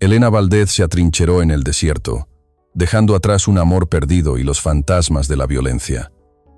Elena Valdez se atrincheró en el desierto, dejando atrás un amor perdido y los fantasmas de la violencia.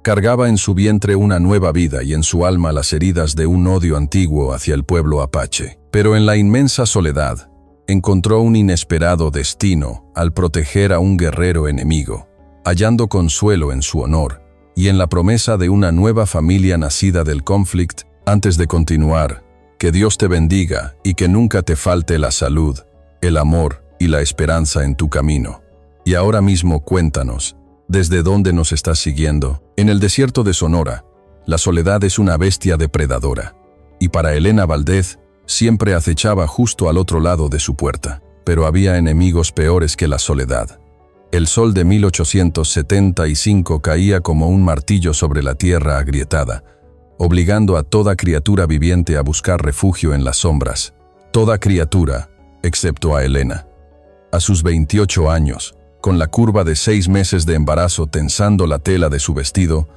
Cargaba en su vientre una nueva vida y en su alma las heridas de un odio antiguo hacia el pueblo apache. Pero en la inmensa soledad, encontró un inesperado destino al proteger a un guerrero enemigo, hallando consuelo en su honor y en la promesa de una nueva familia nacida del conflicto. Antes de continuar, que Dios te bendiga y que nunca te falte la salud, el amor y la esperanza en tu camino. Y ahora mismo cuéntanos, ¿desde dónde nos estás siguiendo? En el desierto de Sonora, la soledad es una bestia depredadora, y para Elena Valdez siempre acechaba justo al otro lado de su puerta. Pero había enemigos peores que la soledad. El sol de 1875 caía como un martillo sobre la tierra agrietada, obligando a toda criatura viviente a buscar refugio en las sombras. Toda criatura, excepto a Elena. A sus 28 años, con la curva de 6 meses de embarazo tensando la tela de su vestido,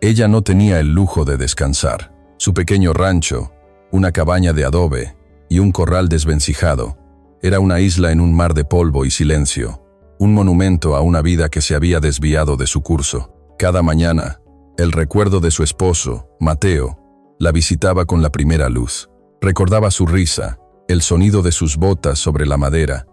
ella no tenía el lujo de descansar. Su pequeño rancho, una cabaña de adobe y un corral desvencijado, era una isla en un mar de polvo y silencio, un monumento a una vida que se había desviado de su curso. Cada mañana, el recuerdo de su esposo, Mateo, la visitaba con la primera luz. Recordaba su risa, el sonido de sus botas sobre la madera,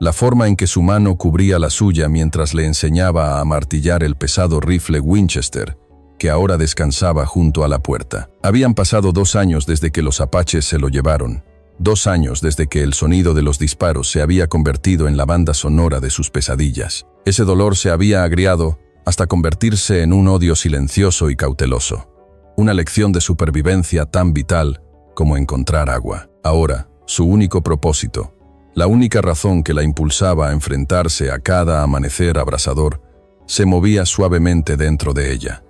la forma en que su mano cubría la suya mientras le enseñaba a amartillar el pesado rifle Winchester, que ahora descansaba junto a la puerta. Habían pasado 2 años desde que los apaches se lo llevaron, 2 años desde que el sonido de los disparos se había convertido en la banda sonora de sus pesadillas. Ese dolor se había agriado hasta convertirse en un odio silencioso y cauteloso. Una lección de supervivencia tan vital como encontrar agua. Ahora, su único propósito, la única razón que la impulsaba a enfrentarse a cada amanecer abrasador, se movía suavemente dentro de ella.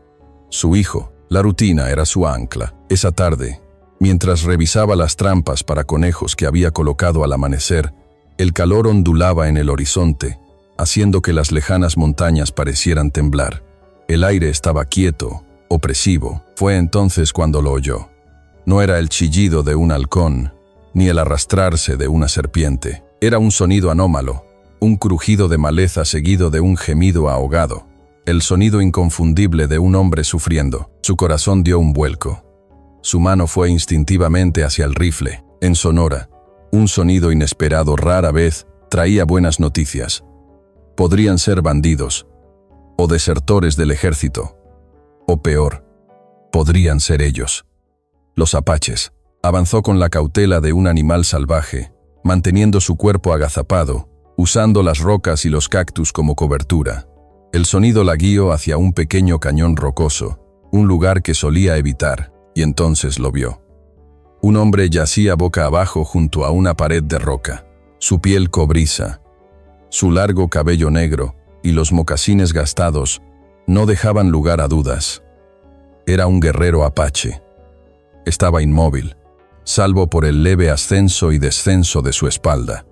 Su hijo, la rutina era su ancla. Esa tarde, mientras revisaba las trampas para conejos que había colocado al amanecer, el calor ondulaba en el horizonte, haciendo que las lejanas montañas parecieran temblar. El aire estaba quieto, opresivo. Fue entonces cuando lo oyó. No era el chillido de un halcón, ni el arrastrarse de una serpiente. Era un sonido anómalo, un crujido de maleza seguido de un gemido ahogado, el sonido inconfundible de un hombre sufriendo. Su corazón dio un vuelco. Su mano fue instintivamente hacia el rifle. En Sonora, un sonido inesperado rara vez traía buenas noticias. Podrían ser bandidos, o desertores del ejército, o peor, podrían ser ellos. Los apaches. Avanzó con la cautela de un animal salvaje, manteniendo su cuerpo agazapado, usando las rocas y los cactus como cobertura. El sonido la guió hacia un pequeño cañón rocoso, un lugar que solía evitar, y entonces lo vio. Un hombre yacía boca abajo junto a una pared de roca, su piel cobriza, su largo cabello negro y los mocasines gastados no dejaban lugar a dudas. Era un guerrero apache. Estaba inmóvil, salvo por el leve ascenso y descenso de su espalda.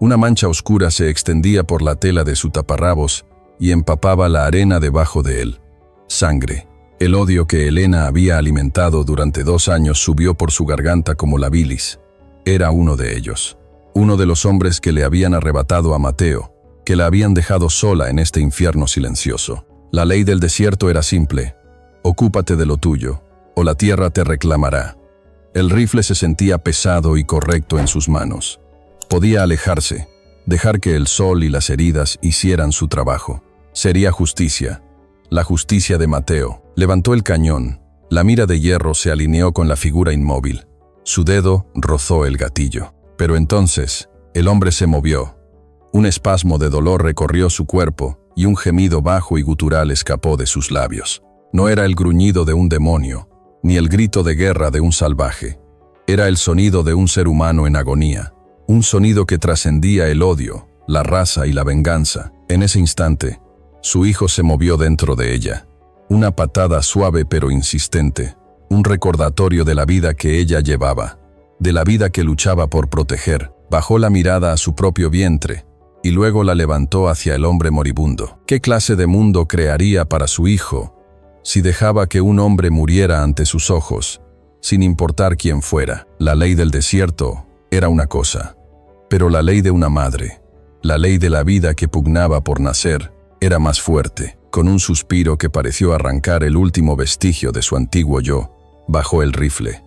Una mancha oscura se extendía por la tela de su taparrabos y empapaba la arena debajo de él. Sangre. El odio que Elena había alimentado durante 2 años subió por su garganta como la bilis. Era uno de ellos. Uno de los hombres que le habían arrebatado a Mateo, que la habían dejado sola en este infierno silencioso. La ley del desierto era simple: ocúpate de lo tuyo, o la tierra te reclamará. El rifle se sentía pesado y correcto en sus manos. Podía alejarse, dejar que el sol y las heridas hicieran su trabajo. Sería justicia, la justicia de Mateo. Levantó el cañón, la mira de hierro se alineó con la figura inmóvil. Su dedo rozó el gatillo. Pero entonces, el hombre se movió. Un espasmo de dolor recorrió su cuerpo y un gemido bajo y gutural escapó de sus labios. No era el gruñido de un demonio, ni el grito de guerra de un salvaje. Era el sonido de un ser humano en agonía, un sonido que trascendía el odio, la raza y la venganza. En ese instante, su hijo se movió dentro de ella. Una patada suave pero insistente, un recordatorio de la vida que ella llevaba, de la vida que luchaba por proteger. Bajó la mirada a su propio vientre y luego la levantó hacia el hombre moribundo. ¿Qué clase de mundo crearía para su hijo si dejaba que un hombre muriera ante sus ojos, sin importar quién fuera? La ley del desierto era una cosa, Pero la ley de una madre, la ley de la vida que pugnaba por nacer, era más fuerte. Con un suspiro que pareció arrancar el último vestigio de su antiguo yo, bajó el rifle.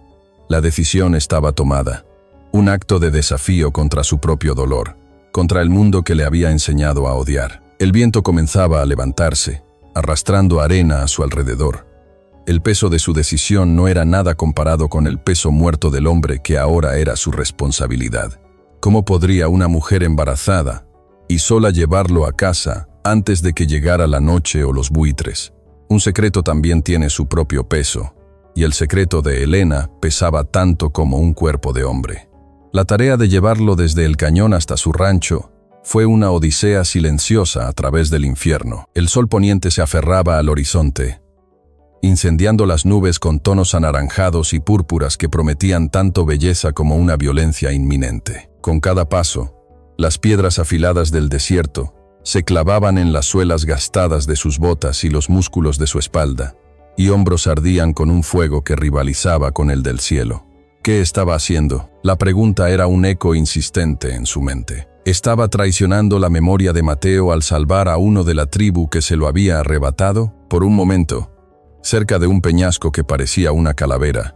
La decisión estaba tomada. Un acto de desafío contra su propio dolor, contra el mundo que le había enseñado a odiar. El viento comenzaba a levantarse, arrastrando arena a su alrededor. El peso de su decisión no era nada comparado con el peso muerto del hombre que ahora era su responsabilidad. ¿Cómo podría una mujer embarazada y sola llevarlo a casa antes de que llegara la noche o los buitres? Un secreto también tiene su propio peso, y el secreto de Elena pesaba tanto como un cuerpo de hombre. La tarea de llevarlo desde el cañón hasta su rancho fue una odisea silenciosa a través del infierno. El sol poniente se aferraba al horizonte, incendiando las nubes con tonos anaranjados y púrpuras que prometían tanto belleza como una violencia inminente. Con cada paso, las piedras afiladas del desierto se clavaban en las suelas gastadas de sus botas y los músculos de su espalda, y hombros ardían con un fuego que rivalizaba con el del cielo. ¿Qué estaba haciendo? La pregunta era un eco insistente en su mente. ¿Estaba traicionando la memoria de Mateo al salvar a uno de la tribu que se lo había arrebatado? Por un momento, cerca de un peñasco que parecía una calavera,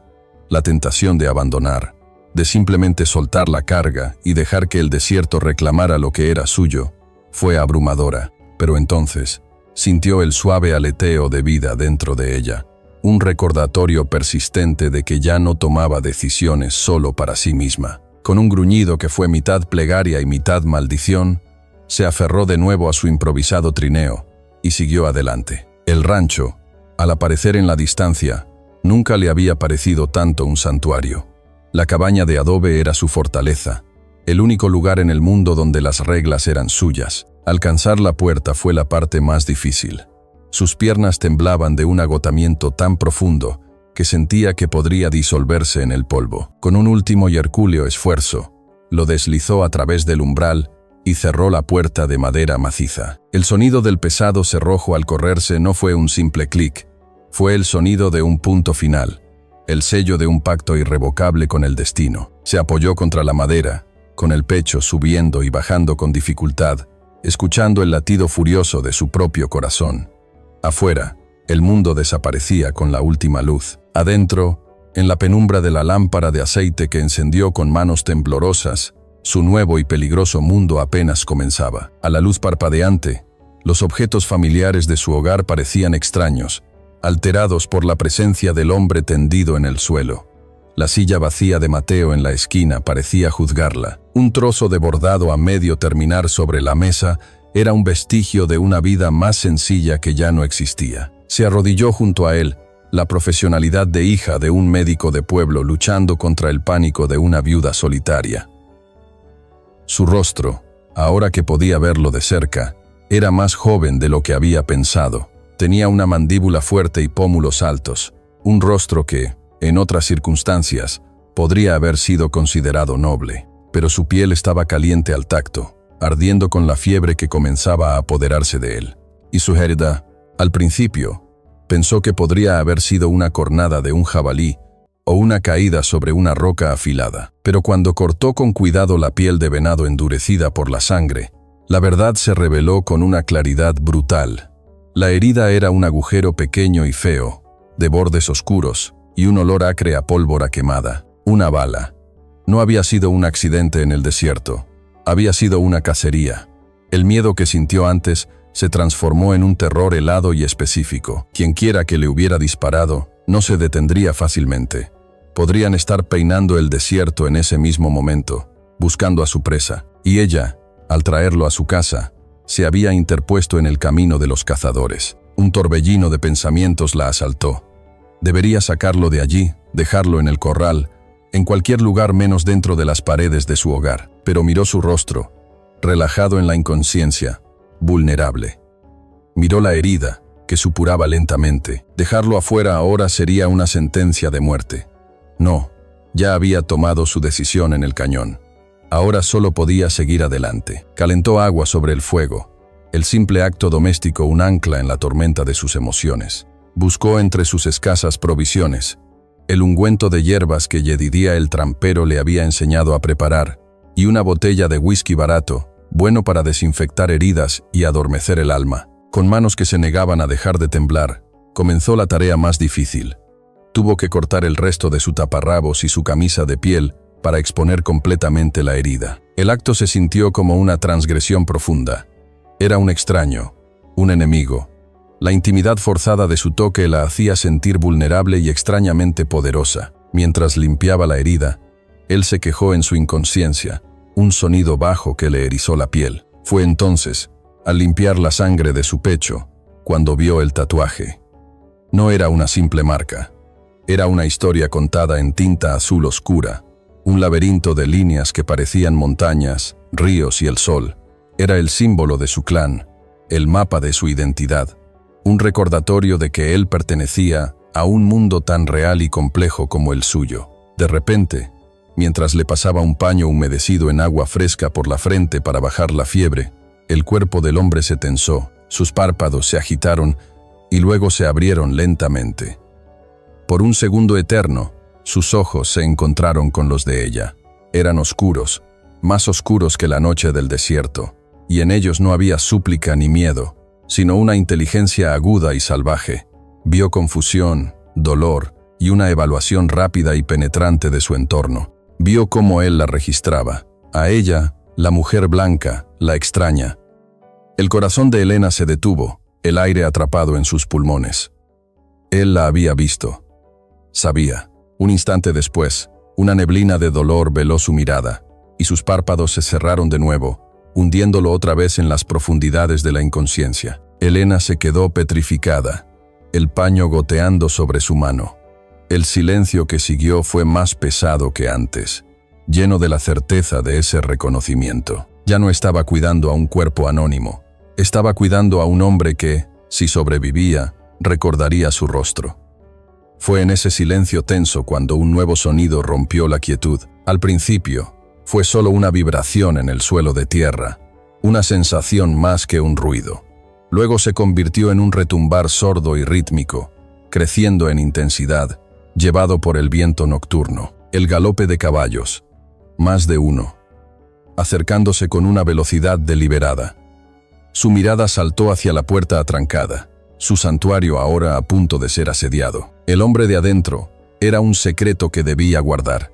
la tentación de abandonar, de simplemente soltar la carga y dejar que el desierto reclamara lo que era suyo, fue abrumadora. Pero entonces, sintió el suave aleteo de vida dentro de ella, un recordatorio persistente de que ya no tomaba decisiones solo para sí misma. Con un gruñido que fue mitad plegaria y mitad maldición, se aferró de nuevo a su improvisado trineo y siguió adelante. El rancho, al aparecer en la distancia, nunca le había parecido tanto un santuario. La cabaña de adobe era su fortaleza, el único lugar en el mundo donde las reglas eran suyas. Alcanzar la puerta fue la parte más difícil. Sus piernas temblaban de un agotamiento tan profundo que sentía que podría disolverse en el polvo. Con un último y hercúleo esfuerzo, lo deslizó a través del umbral y cerró la puerta de madera maciza. El sonido del pesado cerrojo al correrse no fue un simple clic, fue el sonido de un punto final, el sello de un pacto irrevocable con el destino. Se apoyó contra la madera, con el pecho subiendo y bajando con dificultad, escuchando el latido furioso de su propio corazón. Afuera, el mundo desaparecía con la última luz. Adentro, en la penumbra de la lámpara de aceite que encendió con manos temblorosas, su nuevo y peligroso mundo apenas comenzaba. A la luz parpadeante, los objetos familiares de su hogar parecían extraños, alterados por la presencia del hombre tendido en el suelo. La silla vacía de Mateo en la esquina parecía juzgarla. Un trozo de bordado a medio terminar sobre la mesa era un vestigio de una vida más sencilla que ya no existía. Se arrodilló junto a él, la profesionalidad de hija de un médico de pueblo luchando contra el pánico de una viuda solitaria. Su rostro, ahora que podía verlo de cerca, era más joven de lo que había pensado. Tenía una mandíbula fuerte y pómulos altos, un rostro que, en otras circunstancias, podría haber sido considerado noble. Pero su piel estaba caliente al tacto, ardiendo con la fiebre que comenzaba a apoderarse de él. Y su herida, al principio, pensó que podría haber sido una cornada de un jabalí o una caída sobre una roca afilada. Pero cuando cortó con cuidado la piel de venado endurecida por la sangre, la verdad se reveló con una claridad brutal. La herida era un agujero pequeño y feo, de bordes oscuros y un olor acre a pólvora quemada. Una bala. No había sido un accidente en el desierto, había sido una cacería. El miedo que sintió antes se transformó en un terror helado y específico. Quienquiera que le hubiera disparado no se detendría fácilmente. Podrían estar peinando el desierto en ese mismo momento, buscando a su presa, y ella, al traerlo a su casa, se había interpuesto en el camino de los cazadores. Un torbellino de pensamientos la asaltó. Debería sacarlo de allí, dejarlo en el corral, en cualquier lugar menos dentro de las paredes de su hogar. Pero miró su rostro, relajado en la inconsciencia, vulnerable. Miró la herida, que supuraba lentamente. Dejarlo afuera ahora sería una sentencia de muerte. No, ya había tomado su decisión en el cañón. Ahora solo podía seguir adelante. Calentó agua sobre el fuego, el simple acto doméstico un ancla en la tormenta de sus emociones. Buscó entre sus escasas provisiones el ungüento de hierbas que Yedidia el trampero le había enseñado a preparar y una botella de whisky barato, bueno para desinfectar heridas y adormecer el alma. Con manos que se negaban a dejar de temblar, comenzó la tarea más difícil. Tuvo que cortar el resto de su taparrabos y su camisa de piel para exponer completamente la herida. El acto se sintió como una transgresión profunda. Era un extraño, un enemigo. La intimidad forzada de su toque la hacía sentir vulnerable y extrañamente poderosa. Mientras limpiaba la herida, él se quejó en su inconsciencia, un sonido bajo que le erizó la piel. Fue entonces, al limpiar la sangre de su pecho, cuando vio el tatuaje. No era una simple marca. Era una historia contada en tinta azul oscura, un laberinto de líneas que parecían montañas, ríos y el sol. Era el símbolo de su clan, el mapa de su identidad, un recordatorio de que él pertenecía a un mundo tan real y complejo como el suyo. De repente, mientras le pasaba un paño humedecido en agua fresca por la frente para bajar la fiebre, el cuerpo del hombre se tensó, sus párpados se agitaron y luego se abrieron lentamente. Por un segundo eterno, sus ojos se encontraron con los de ella. Eran oscuros, más oscuros que la noche del desierto, y en ellos no había súplica ni miedo, sino una inteligencia aguda y salvaje. Vio confusión, dolor y una evaluación rápida y penetrante de su entorno. Vio cómo él la registraba. A ella, la mujer blanca, la extraña. El corazón de Elena se detuvo, el aire atrapado en sus pulmones. Él la había visto. Sabía. Un instante después, una neblina de dolor veló su mirada, y sus párpados se cerraron de nuevo, hundiéndolo otra vez en las profundidades de la inconsciencia. Elena se quedó petrificada, el paño goteando sobre su mano. El silencio que siguió fue más pesado que antes, lleno de la certeza de ese reconocimiento. Ya no estaba cuidando a un cuerpo anónimo, estaba cuidando a un hombre que, si sobrevivía, recordaría su rostro. Fue en ese silencio tenso cuando un nuevo sonido rompió la quietud. Al principio, fue solo una vibración en el suelo de tierra, una sensación más que un ruido. Luego se convirtió en un retumbar sordo y rítmico, creciendo en intensidad, llevado por el viento nocturno. El galope de caballos, más de uno, acercándose con una velocidad deliberada. Su mirada saltó hacia la puerta atrancada, su santuario ahora a punto de ser asediado. El hombre de adentro era un secreto que debía guardar.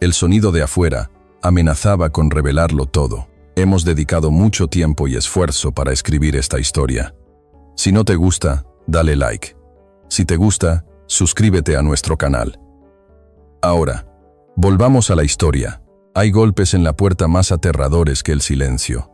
El sonido de afuera amenazaba con revelarlo todo. Hemos dedicado mucho tiempo y esfuerzo para escribir esta historia. Si no te gusta, dale like. Si te gusta, suscríbete a nuestro canal. Ahora, volvamos a la historia. Hay golpes en la puerta más aterradores que el silencio.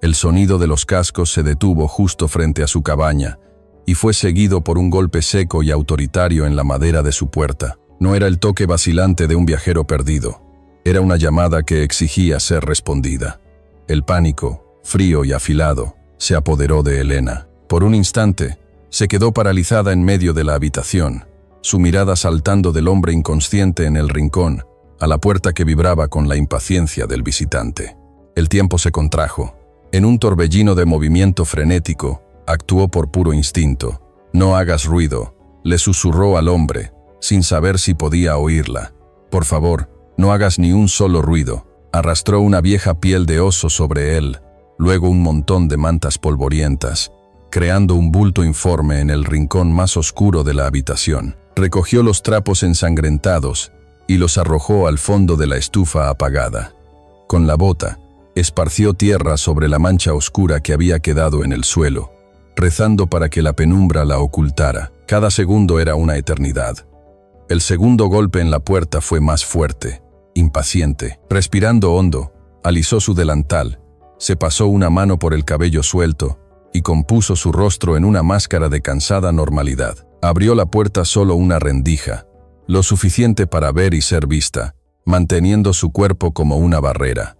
El sonido de los cascos se detuvo justo frente a su cabaña y fue seguido por un golpe seco y autoritario en la madera de su puerta. No era el toque vacilante de un viajero perdido. Era una llamada que exigía ser respondida. El pánico, frío y afilado, se apoderó de Elena. Por un instante, se quedó paralizada en medio de la habitación, su mirada saltando del hombre inconsciente en el rincón a la puerta que vibraba con la impaciencia del visitante. El tiempo se contrajo. En un torbellino de movimiento frenético, actuó por puro instinto. «No hagas ruido», le susurró al hombre, sin saber si podía oírla. «Por favor, no hagas ni un solo ruido». Arrastró una vieja piel de oso sobre él, luego un montón de mantas polvorientas, creando un bulto informe en el rincón más oscuro de la habitación. Recogió los trapos ensangrentados y los arrojó al fondo de la estufa apagada. Con la bota, esparció tierra sobre la mancha oscura que había quedado en el suelo, rezando para que la penumbra la ocultara. Cada segundo era una eternidad. El segundo golpe en la puerta fue más fuerte, impaciente. Respirando hondo, alisó su delantal, se pasó una mano por el cabello suelto y compuso su rostro en una máscara de cansada normalidad. Abrió la puerta solo una rendija, lo suficiente para ver y ser vista, manteniendo su cuerpo como una barrera.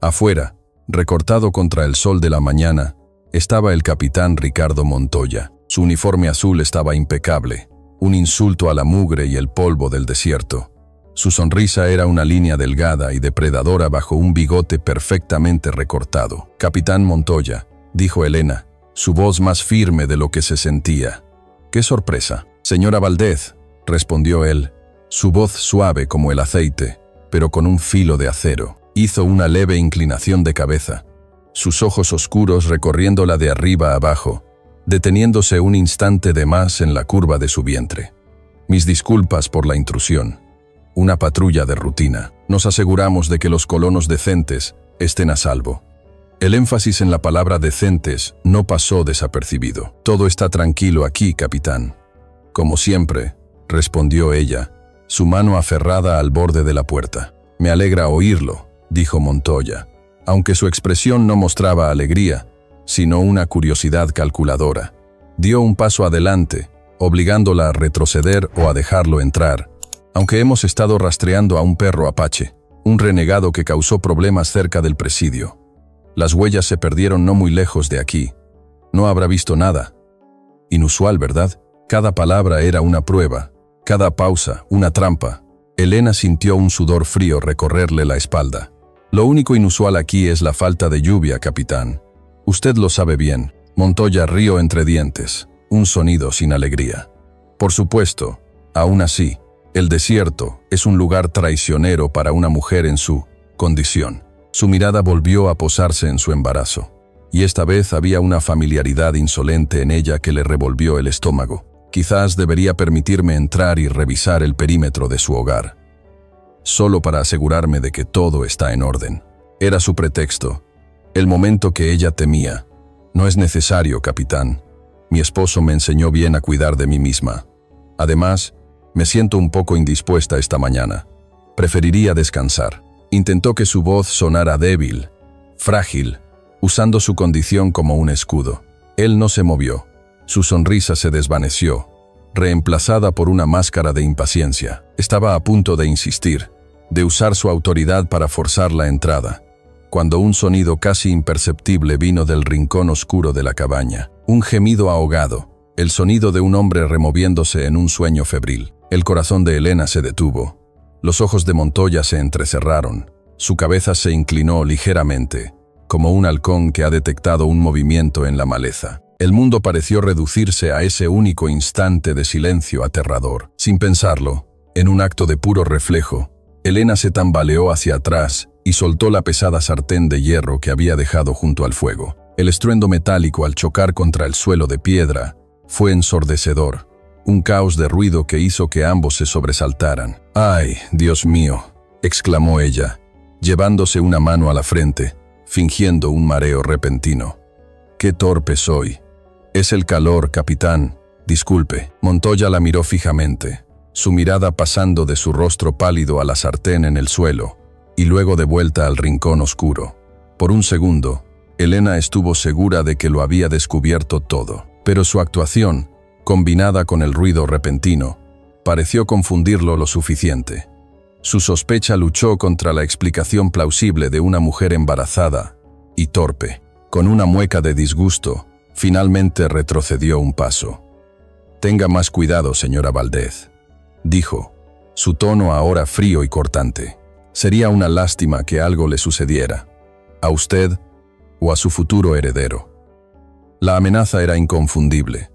Afuera, recortado contra el sol de la mañana, estaba el capitán Ricardo Montoya. Su uniforme azul estaba impecable, un insulto a la mugre y el polvo del desierto. Su sonrisa era una línea delgada y depredadora bajo un bigote perfectamente recortado. «Capitán Montoya», dijo Elena, su voz más firme de lo que se sentía. «¡Qué sorpresa!» «Señora Valdez», respondió él, su voz suave como el aceite, pero con un filo de acero. Hizo una leve inclinación de cabeza, sus ojos oscuros recorriéndola de arriba a abajo, deteniéndose un instante de más en la curva de su vientre. Mis disculpas por la intrusión. Una patrulla de rutina. Nos aseguramos de que los colonos decentes estén a salvo. El énfasis en la palabra decentes no pasó desapercibido. Todo está tranquilo aquí, capitán. Como siempre, respondió ella, su mano aferrada al borde de la puerta. Me alegra oírlo, dijo Montoya, aunque su expresión no mostraba alegría, sino una curiosidad calculadora. Dio un paso adelante, obligándola a retroceder o a dejarlo entrar, aunque hemos estado rastreando a un perro apache, un renegado que causó problemas cerca del presidio. Las huellas se perdieron no muy lejos de aquí. No habrá visto nada. Inusual, ¿verdad? Cada palabra era una prueba, cada pausa una trampa. Elena sintió un sudor frío recorrerle la espalda. Lo único inusual aquí es la falta de lluvia, capitán. Usted lo sabe bien. Montoya rió entre dientes, un sonido sin alegría. Por supuesto, aún así, el desierto es un lugar traicionero para una mujer en su condición. Su mirada volvió a posarse en su embarazo, y esta vez había una familiaridad insolente en ella que le revolvió el estómago. Quizás debería permitirme entrar y revisar el perímetro de su hogar, solo para asegurarme de que todo está en orden. Era su pretexto, el momento que ella temía. No es necesario, capitán. Mi esposo me enseñó bien a cuidar de mí misma. Además, me siento un poco indispuesta esta mañana. Preferiría descansar. Intentó que su voz sonara débil, frágil, usando su condición como un escudo. Él no se movió. Su sonrisa se desvaneció, reemplazada por una máscara de impaciencia. Estaba a punto de insistir, de usar su autoridad para forzar la entrada, cuando un sonido casi imperceptible vino del rincón oscuro de la cabaña. Un gemido ahogado, el sonido de un hombre removiéndose en un sueño febril. El corazón de Elena se detuvo. Los ojos de Montoya se entrecerraron. Su cabeza se inclinó ligeramente, como un halcón que ha detectado un movimiento en la maleza. El mundo pareció reducirse a ese único instante de silencio aterrador. Sin pensarlo, en un acto de puro reflejo, Elena se tambaleó hacia atrás y soltó la pesada sartén de hierro que había dejado junto al fuego. El estruendo metálico al chocar contra el suelo de piedra fue ensordecedor, un caos de ruido que hizo que ambos se sobresaltaran. «¡Ay, Dios mío!», exclamó ella, llevándose una mano a la frente, fingiendo un mareo repentino. «¡Qué torpe soy! Es el calor, capitán. Disculpe». Montoya la miró fijamente, su mirada pasando de su rostro pálido a la sartén en el suelo, y luego de vuelta al rincón oscuro. Por un segundo, Elena estuvo segura de que lo había descubierto todo, pero su actuación, combinada con el ruido repentino, pareció confundirlo lo suficiente. Su sospecha luchó contra la explicación plausible de una mujer embarazada y torpe. Con una mueca de disgusto, finalmente retrocedió un paso. «Tenga más cuidado, señora Valdez», dijo, su tono ahora frío y cortante. «Sería una lástima que algo le sucediera, a usted o a su futuro heredero». La amenaza era inconfundible.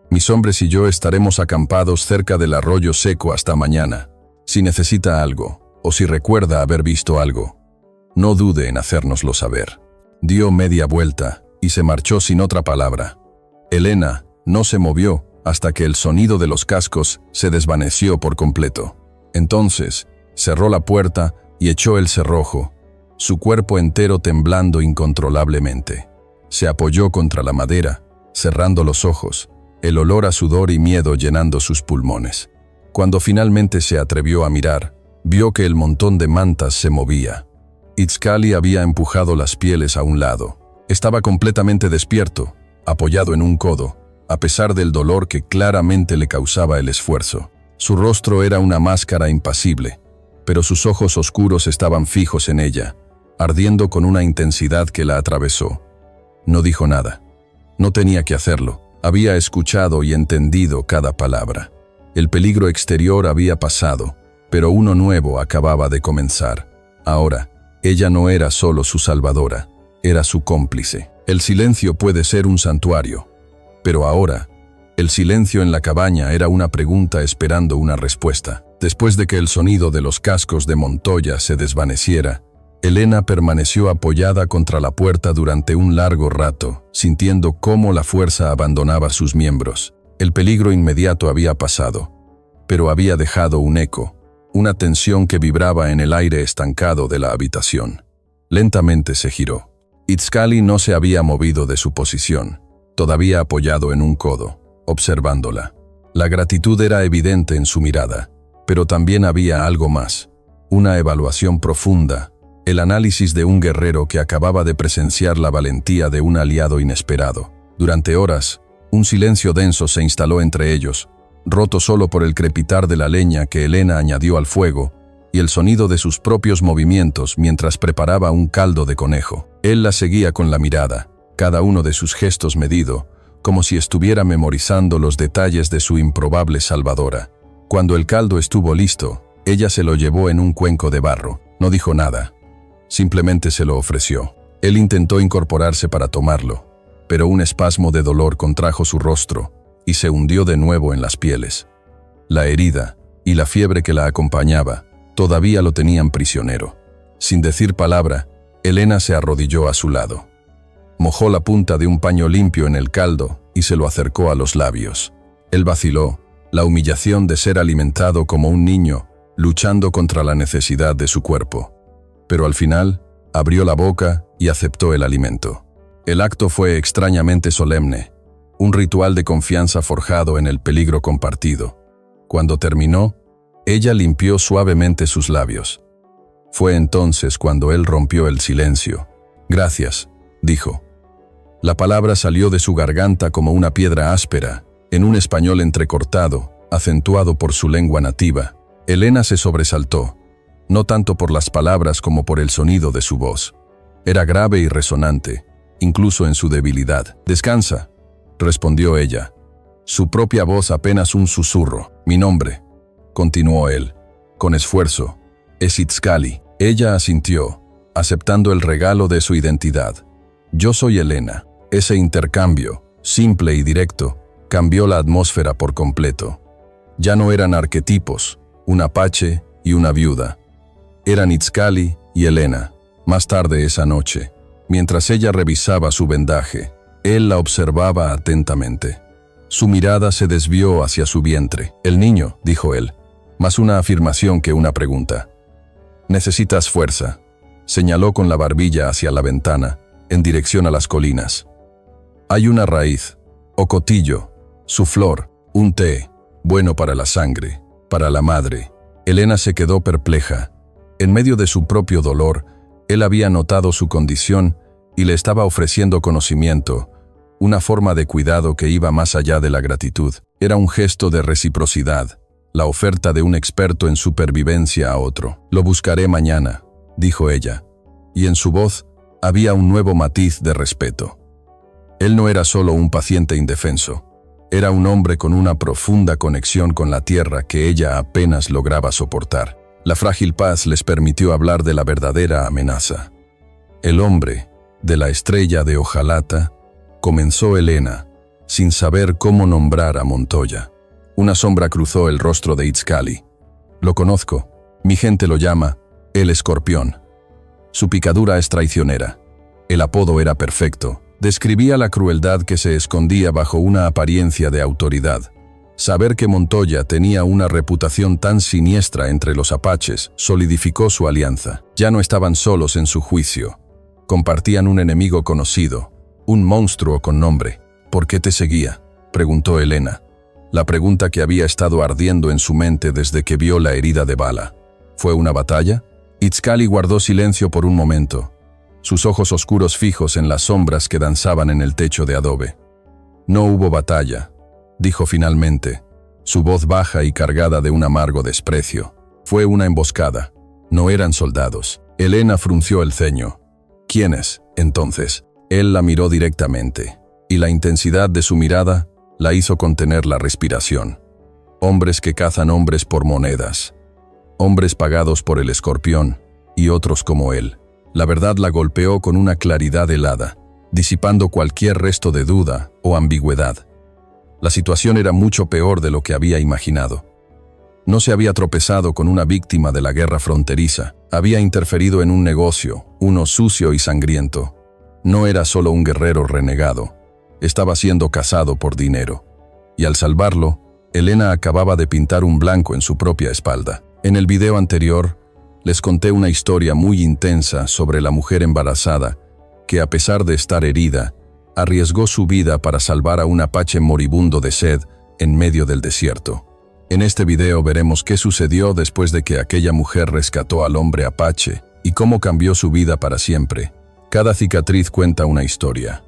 «Mis hombres y yo estaremos acampados cerca del arroyo seco hasta mañana. Si necesita algo, o si recuerda haber visto algo, no dude en hacérnoslo saber». Dio media vuelta y se marchó sin otra palabra. Elena no se movió hasta que el sonido de los cascos se desvaneció por completo. Entonces, cerró la puerta y echó el cerrojo, su cuerpo entero temblando incontrolablemente. Se apoyó contra la madera, cerrando los ojos, el olor a sudor y miedo llenando sus pulmones. Cuando finalmente se atrevió a mirar, vio que el montón de mantas se movía. Itzcali había empujado las pieles a un lado. Estaba completamente despierto, apoyado en un codo, a pesar del dolor que claramente le causaba el esfuerzo. Su rostro era una máscara impasible, pero sus ojos oscuros estaban fijos en ella, ardiendo con una intensidad que la atravesó. No dijo nada. No tenía que hacerlo. Había escuchado y entendido cada palabra. El peligro exterior había pasado, pero uno nuevo acababa de comenzar. Ahora, ella no era solo su salvadora, era su cómplice. El silencio puede ser un santuario, pero ahora, el silencio en la cabaña era una pregunta esperando una respuesta. Después de que el sonido de los cascos de Montoya se desvaneciera, Elena permaneció apoyada contra la puerta durante un largo rato, sintiendo cómo la fuerza abandonaba sus miembros. El peligro inmediato había pasado, pero había dejado un eco, una tensión que vibraba en el aire estancado de la habitación. Lentamente se giró. Itzcali no se había movido de su posición, todavía apoyado en un codo, observándola. La gratitud era evidente en su mirada, pero también había algo más, una evaluación profunda, el análisis de un guerrero que acababa de presenciar la valentía de un aliado inesperado. Durante horas, un silencio denso se instaló entre ellos, roto solo por el crepitar de la leña que Elena añadió al fuego y el sonido de sus propios movimientos mientras preparaba un caldo de conejo. Él la seguía con la mirada, cada uno de sus gestos medido, como si estuviera memorizando los detalles de su improbable salvadora. Cuando el caldo estuvo listo, ella se lo llevó en un cuenco de barro. No dijo nada. Simplemente se lo ofreció. Él intentó incorporarse para tomarlo, pero un espasmo de dolor contrajo su rostro y se hundió de nuevo en las pieles. La herida y la fiebre que la acompañaba todavía lo tenían prisionero. Sin decir palabra, Elena se arrodilló a su lado. Mojó la punta de un paño limpio en el caldo y se lo acercó a los labios. Él vaciló, la humillación de ser alimentado como un niño, luchando contra la necesidad de su cuerpo. Pero al final, abrió la boca y aceptó el alimento. El acto fue extrañamente solemne, un ritual de confianza forjado en el peligro compartido. Cuando terminó, ella limpió suavemente sus labios. Fue entonces cuando él rompió el silencio. «Gracias», dijo. La palabra salió de su garganta como una piedra áspera, en un español entrecortado, acentuado por su lengua nativa. Elena se sobresaltó, no tanto por las palabras como por el sonido de su voz. Era grave y resonante, incluso en su debilidad. «Descansa», respondió ella. Su propia voz apenas un susurro. «Mi nombre», continuó él, con esfuerzo, «es Itzcali». Ella asintió, aceptando el regalo de su identidad. «Yo soy Elena». Ese intercambio, simple y directo, cambió la atmósfera por completo. Ya no eran arquetipos, un apache y una viuda. Eran Itzcali y Elena. Más tarde esa noche, mientras ella revisaba su vendaje, él la observaba atentamente. Su mirada se desvió hacia su vientre. «El niño», dijo él, más una afirmación que una pregunta. «Necesitas fuerza», señaló con la barbilla hacia la ventana, en dirección a las colinas. «Hay una raíz, ocotillo, su flor, un té, bueno para la sangre, para la madre». Elena se quedó perpleja. En medio de su propio dolor, él había notado su condición y le estaba ofreciendo conocimiento, una forma de cuidado que iba más allá de la gratitud. Era un gesto de reciprocidad, la oferta de un experto en supervivencia a otro. «Lo buscaré mañana», dijo ella, y en su voz había un nuevo matiz de respeto. Él no era solo un paciente indefenso, era un hombre con una profunda conexión con la tierra que ella apenas lograba soportar. La frágil paz les permitió hablar de la verdadera amenaza. «El hombre, de la estrella de hojalata», comenzó Elena, sin saber cómo nombrar a Montoya. Una sombra cruzó el rostro de Itzcali. «Lo conozco, mi gente lo llama el escorpión. Su picadura es traicionera. El apodo era perfecto, describía la crueldad que se escondía bajo una apariencia de autoridad. Saber que Montoya tenía una reputación tan siniestra entre los apaches solidificó su alianza. Ya no estaban solos en su juicio. Compartían un enemigo conocido, un monstruo con nombre. «¿Por qué te seguía?», preguntó Elena. La pregunta que había estado ardiendo en su mente desde que vio la herida de bala. ¿Fue una batalla? Itzcali guardó silencio por un momento, sus ojos oscuros fijos en las sombras que danzaban en el techo de adobe. «No hubo batalla», dijo finalmente, su voz baja y cargada de un amargo desprecio. «Fue una emboscada. No eran soldados». Elena frunció el ceño. «¿Quiénes, entonces?». Él la miró directamente, y la intensidad de su mirada la hizo contener la respiración. «Hombres que cazan hombres por monedas. Hombres pagados por el escorpión, y otros como él». La verdad la golpeó con una claridad helada, disipando cualquier resto de duda o ambigüedad. La situación era mucho peor de lo que había imaginado. No se había tropezado con una víctima de la guerra fronteriza. Había interferido en un negocio, uno sucio y sangriento. No era solo un guerrero renegado. Estaba siendo cazado por dinero. Y al salvarlo, Elena acababa de pintar un blanco en su propia espalda. En el video anterior, les conté una historia muy intensa sobre la mujer embarazada que, a pesar de estar herida, arriesgó su vida para salvar a un apache moribundo de sed en medio del desierto. En este video veremos qué sucedió después de que aquella mujer rescató al hombre apache y cómo cambió su vida para siempre. Cada cicatriz cuenta una historia.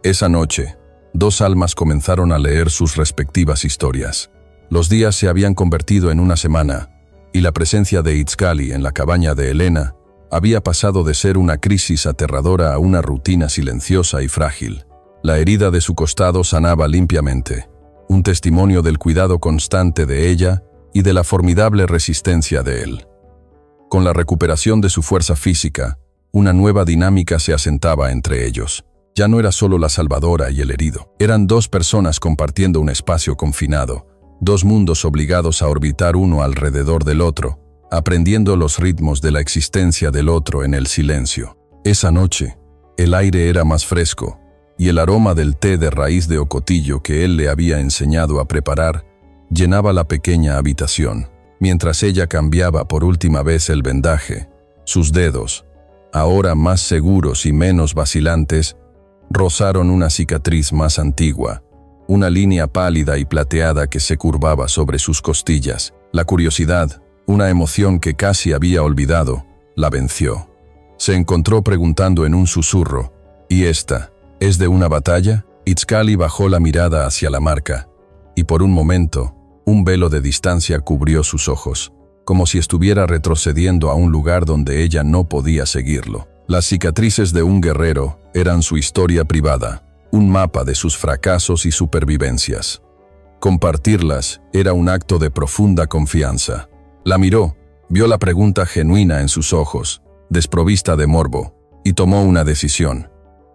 Esa noche, dos almas comenzaron a leer sus respectivas historias. Los días se habían convertido en una semana, y la presencia de Itzcali en la cabaña de Elena había pasado de ser una crisis aterradora a una rutina silenciosa y frágil. La herida de su costado sanaba limpiamente, un testimonio del cuidado constante de ella y de la formidable resistencia de él. Con la recuperación de su fuerza física, una nueva dinámica se asentaba entre ellos. Ya no era solo la salvadora y el herido. Eran dos personas compartiendo un espacio confinado, dos mundos obligados a orbitar uno alrededor del otro, aprendiendo los ritmos de la existencia del otro en el silencio. Esa noche, el aire era más fresco, y el aroma del té de raíz de ocotillo que él le había enseñado a preparar llenaba la pequeña habitación. Mientras ella cambiaba por última vez el vendaje, sus dedos, ahora más seguros y menos vacilantes, rozaron una cicatriz más antigua, una línea pálida y plateada que se curvaba sobre sus costillas. La curiosidad, una emoción que casi había olvidado, la venció. Se encontró preguntando en un susurro, ¿y esta, es de una batalla? Itzcali bajó la mirada hacia la marca, y por un momento, un velo de distancia cubrió sus ojos, como si estuviera retrocediendo a un lugar donde ella no podía seguirlo. Las cicatrices de un guerrero eran su historia privada, un mapa de sus fracasos y supervivencias. Compartirlas era un acto de profunda confianza. La miró, vio la pregunta genuina en sus ojos, desprovista de morbo, y tomó una decisión.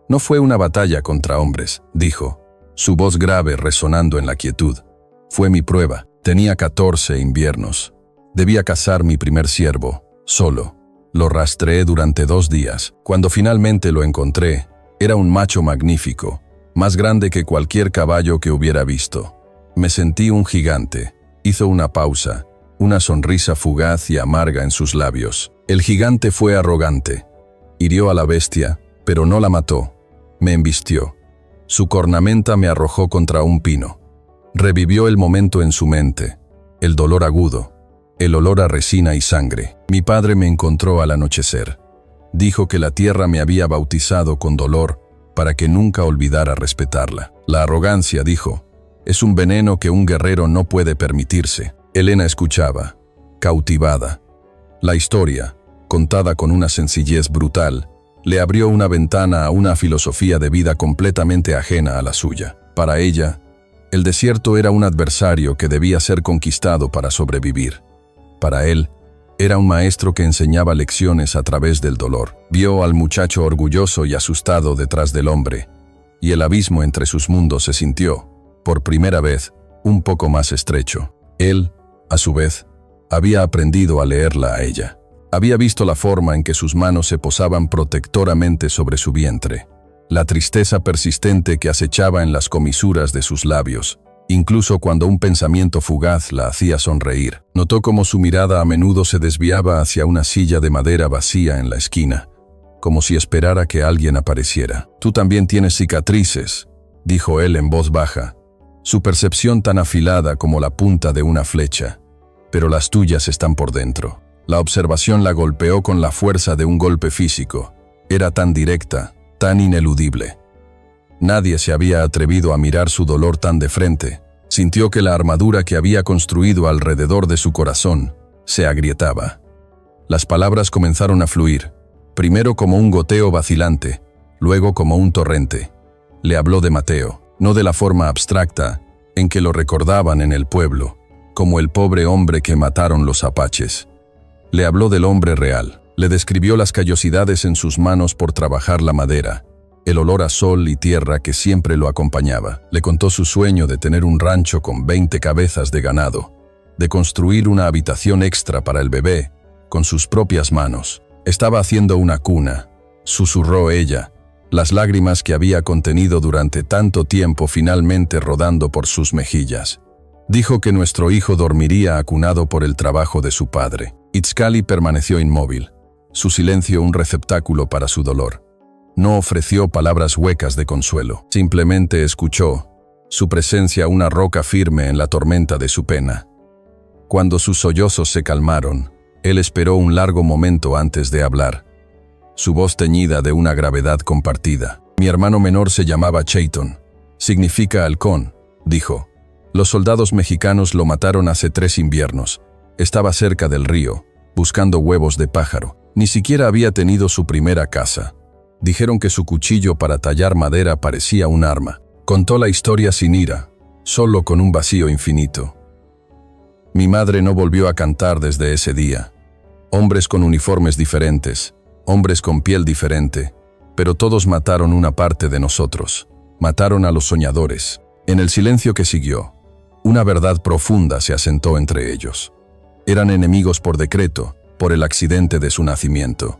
No fue una batalla contra hombres, dijo, su voz grave resonando en la quietud. Fue mi prueba. Tenía 14 inviernos. Debía cazar mi primer ciervo, solo. Lo rastreé durante 2 días. Cuando finalmente lo encontré, era un macho magnífico, más grande que cualquier caballo que hubiera visto. Me sentí un gigante. Hizo una pausa, una sonrisa fugaz y amarga en sus labios. El gigante fue arrogante. Hirió a la bestia, pero no la mató. Me embistió. Su cornamenta me arrojó contra un pino. Revivió el momento en su mente, el dolor agudo, el olor a resina y sangre. Mi padre me encontró al anochecer. Dijo que la tierra me había bautizado con dolor para que nunca olvidara respetarla. La arrogancia, dijo, es un veneno que un guerrero no puede permitirse. Elena escuchaba, cautivada. La historia, contada con una sencillez brutal, le abrió una ventana a una filosofía de vida completamente ajena a la suya. Para ella, el desierto era un adversario que debía ser conquistado para sobrevivir. Para él, era un maestro que enseñaba lecciones a través del dolor. Vio al muchacho orgulloso y asustado detrás del hombre, y el abismo entre sus mundos se sintió, por primera vez, un poco más estrecho. Él, a su vez, había aprendido a leerla a ella. Había visto la forma en que sus manos se posaban protectoramente sobre su vientre, la tristeza persistente que acechaba en las comisuras de sus labios, incluso cuando un pensamiento fugaz la hacía sonreír. Notó cómo su mirada a menudo se desviaba hacia una silla de madera vacía en la esquina, como si esperara que alguien apareciera. «Tú también tienes cicatrices», dijo él en voz baja, su percepción tan afilada como la punta de una flecha, «pero las tuyas están por dentro». La observación la golpeó con la fuerza de un golpe físico. Era tan directa, tan ineludible. Nadie se había atrevido a mirar su dolor tan de frente. Sintió que la armadura que había construido alrededor de su corazón se agrietaba. Las palabras comenzaron a fluir, primero como un goteo vacilante, luego como un torrente. Le habló de Mateo, no de la forma abstracta en que lo recordaban en el pueblo, como el pobre hombre que mataron los apaches. Le habló del hombre real. Le describió las callosidades en sus manos por trabajar la madera, el olor a sol y tierra que siempre lo acompañaba. Le contó su sueño de tener un rancho con 20 cabezas de ganado, de construir una habitación extra para el bebé, con sus propias manos. Estaba haciendo una cuna, susurró ella, las lágrimas que había contenido durante tanto tiempo finalmente rodando por sus mejillas. Dijo que nuestro hijo dormiría acunado por el trabajo de su padre. Itzcali permaneció inmóvil, su silencio un receptáculo para su dolor. No ofreció palabras huecas de consuelo, simplemente escuchó, su presencia una roca firme en la tormenta de su pena. Cuando sus sollozos se calmaron, él esperó un largo momento antes de hablar. Su voz teñida de una gravedad compartida. Mi hermano menor se llamaba Chayton. Significa halcón, dijo. Los soldados mexicanos lo mataron hace 3 inviernos. Estaba cerca del río, buscando huevos de pájaro. Ni siquiera había tenido su primera caza. Dijeron que su cuchillo para tallar madera parecía un arma. Contó la historia sin ira, solo con un vacío infinito. Mi madre no volvió a cantar desde ese día. Hombres con uniformes diferentes, hombres con piel diferente, pero todos mataron una parte de nosotros. Mataron a los soñadores. En el silencio que siguió, una verdad profunda se asentó entre ellos. Eran enemigos por decreto, por el accidente de su nacimiento,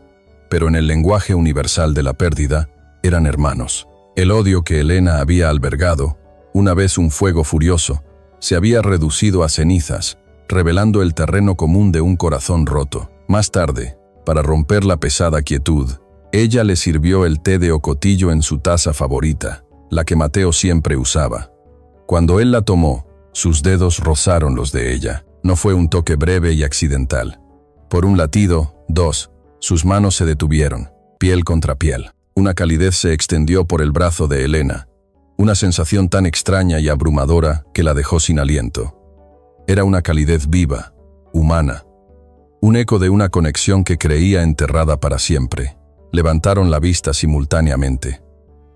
pero en el lenguaje universal de la pérdida, eran hermanos. El odio que Elena había albergado, una vez un fuego furioso, se había reducido a cenizas, revelando el terreno común de un corazón roto. Más tarde, para romper la pesada quietud, ella le sirvió el té de ocotillo en su taza favorita, la que Mateo siempre usaba. Cuando él la tomó, sus dedos rozaron los de ella. No fue un toque breve y accidental. Por un latido, 2, sus manos se detuvieron, piel contra piel. Una calidez se extendió por el brazo de Elena, una sensación tan extraña y abrumadora que la dejó sin aliento. Era una calidez viva, humana, un eco de una conexión que creía enterrada para siempre. Levantaron la vista simultáneamente.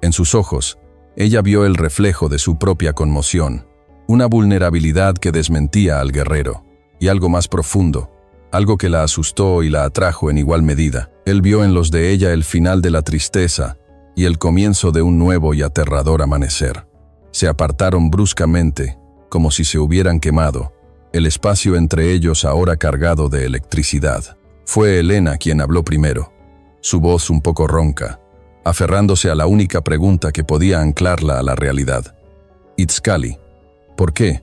En sus ojos, ella vio el reflejo de su propia conmoción, una vulnerabilidad que desmentía al guerrero, y algo más profundo, algo que la asustó y la atrajo en igual medida. Él vio en los de ella el final de la tristeza y el comienzo de un nuevo y aterrador amanecer. Se apartaron bruscamente, como si se hubieran quemado, el espacio entre ellos ahora cargado de electricidad. Fue Elena quien habló primero, su voz un poco ronca, aferrándose a la única pregunta que podía anclarla a la realidad. Itzcali, ¿por qué?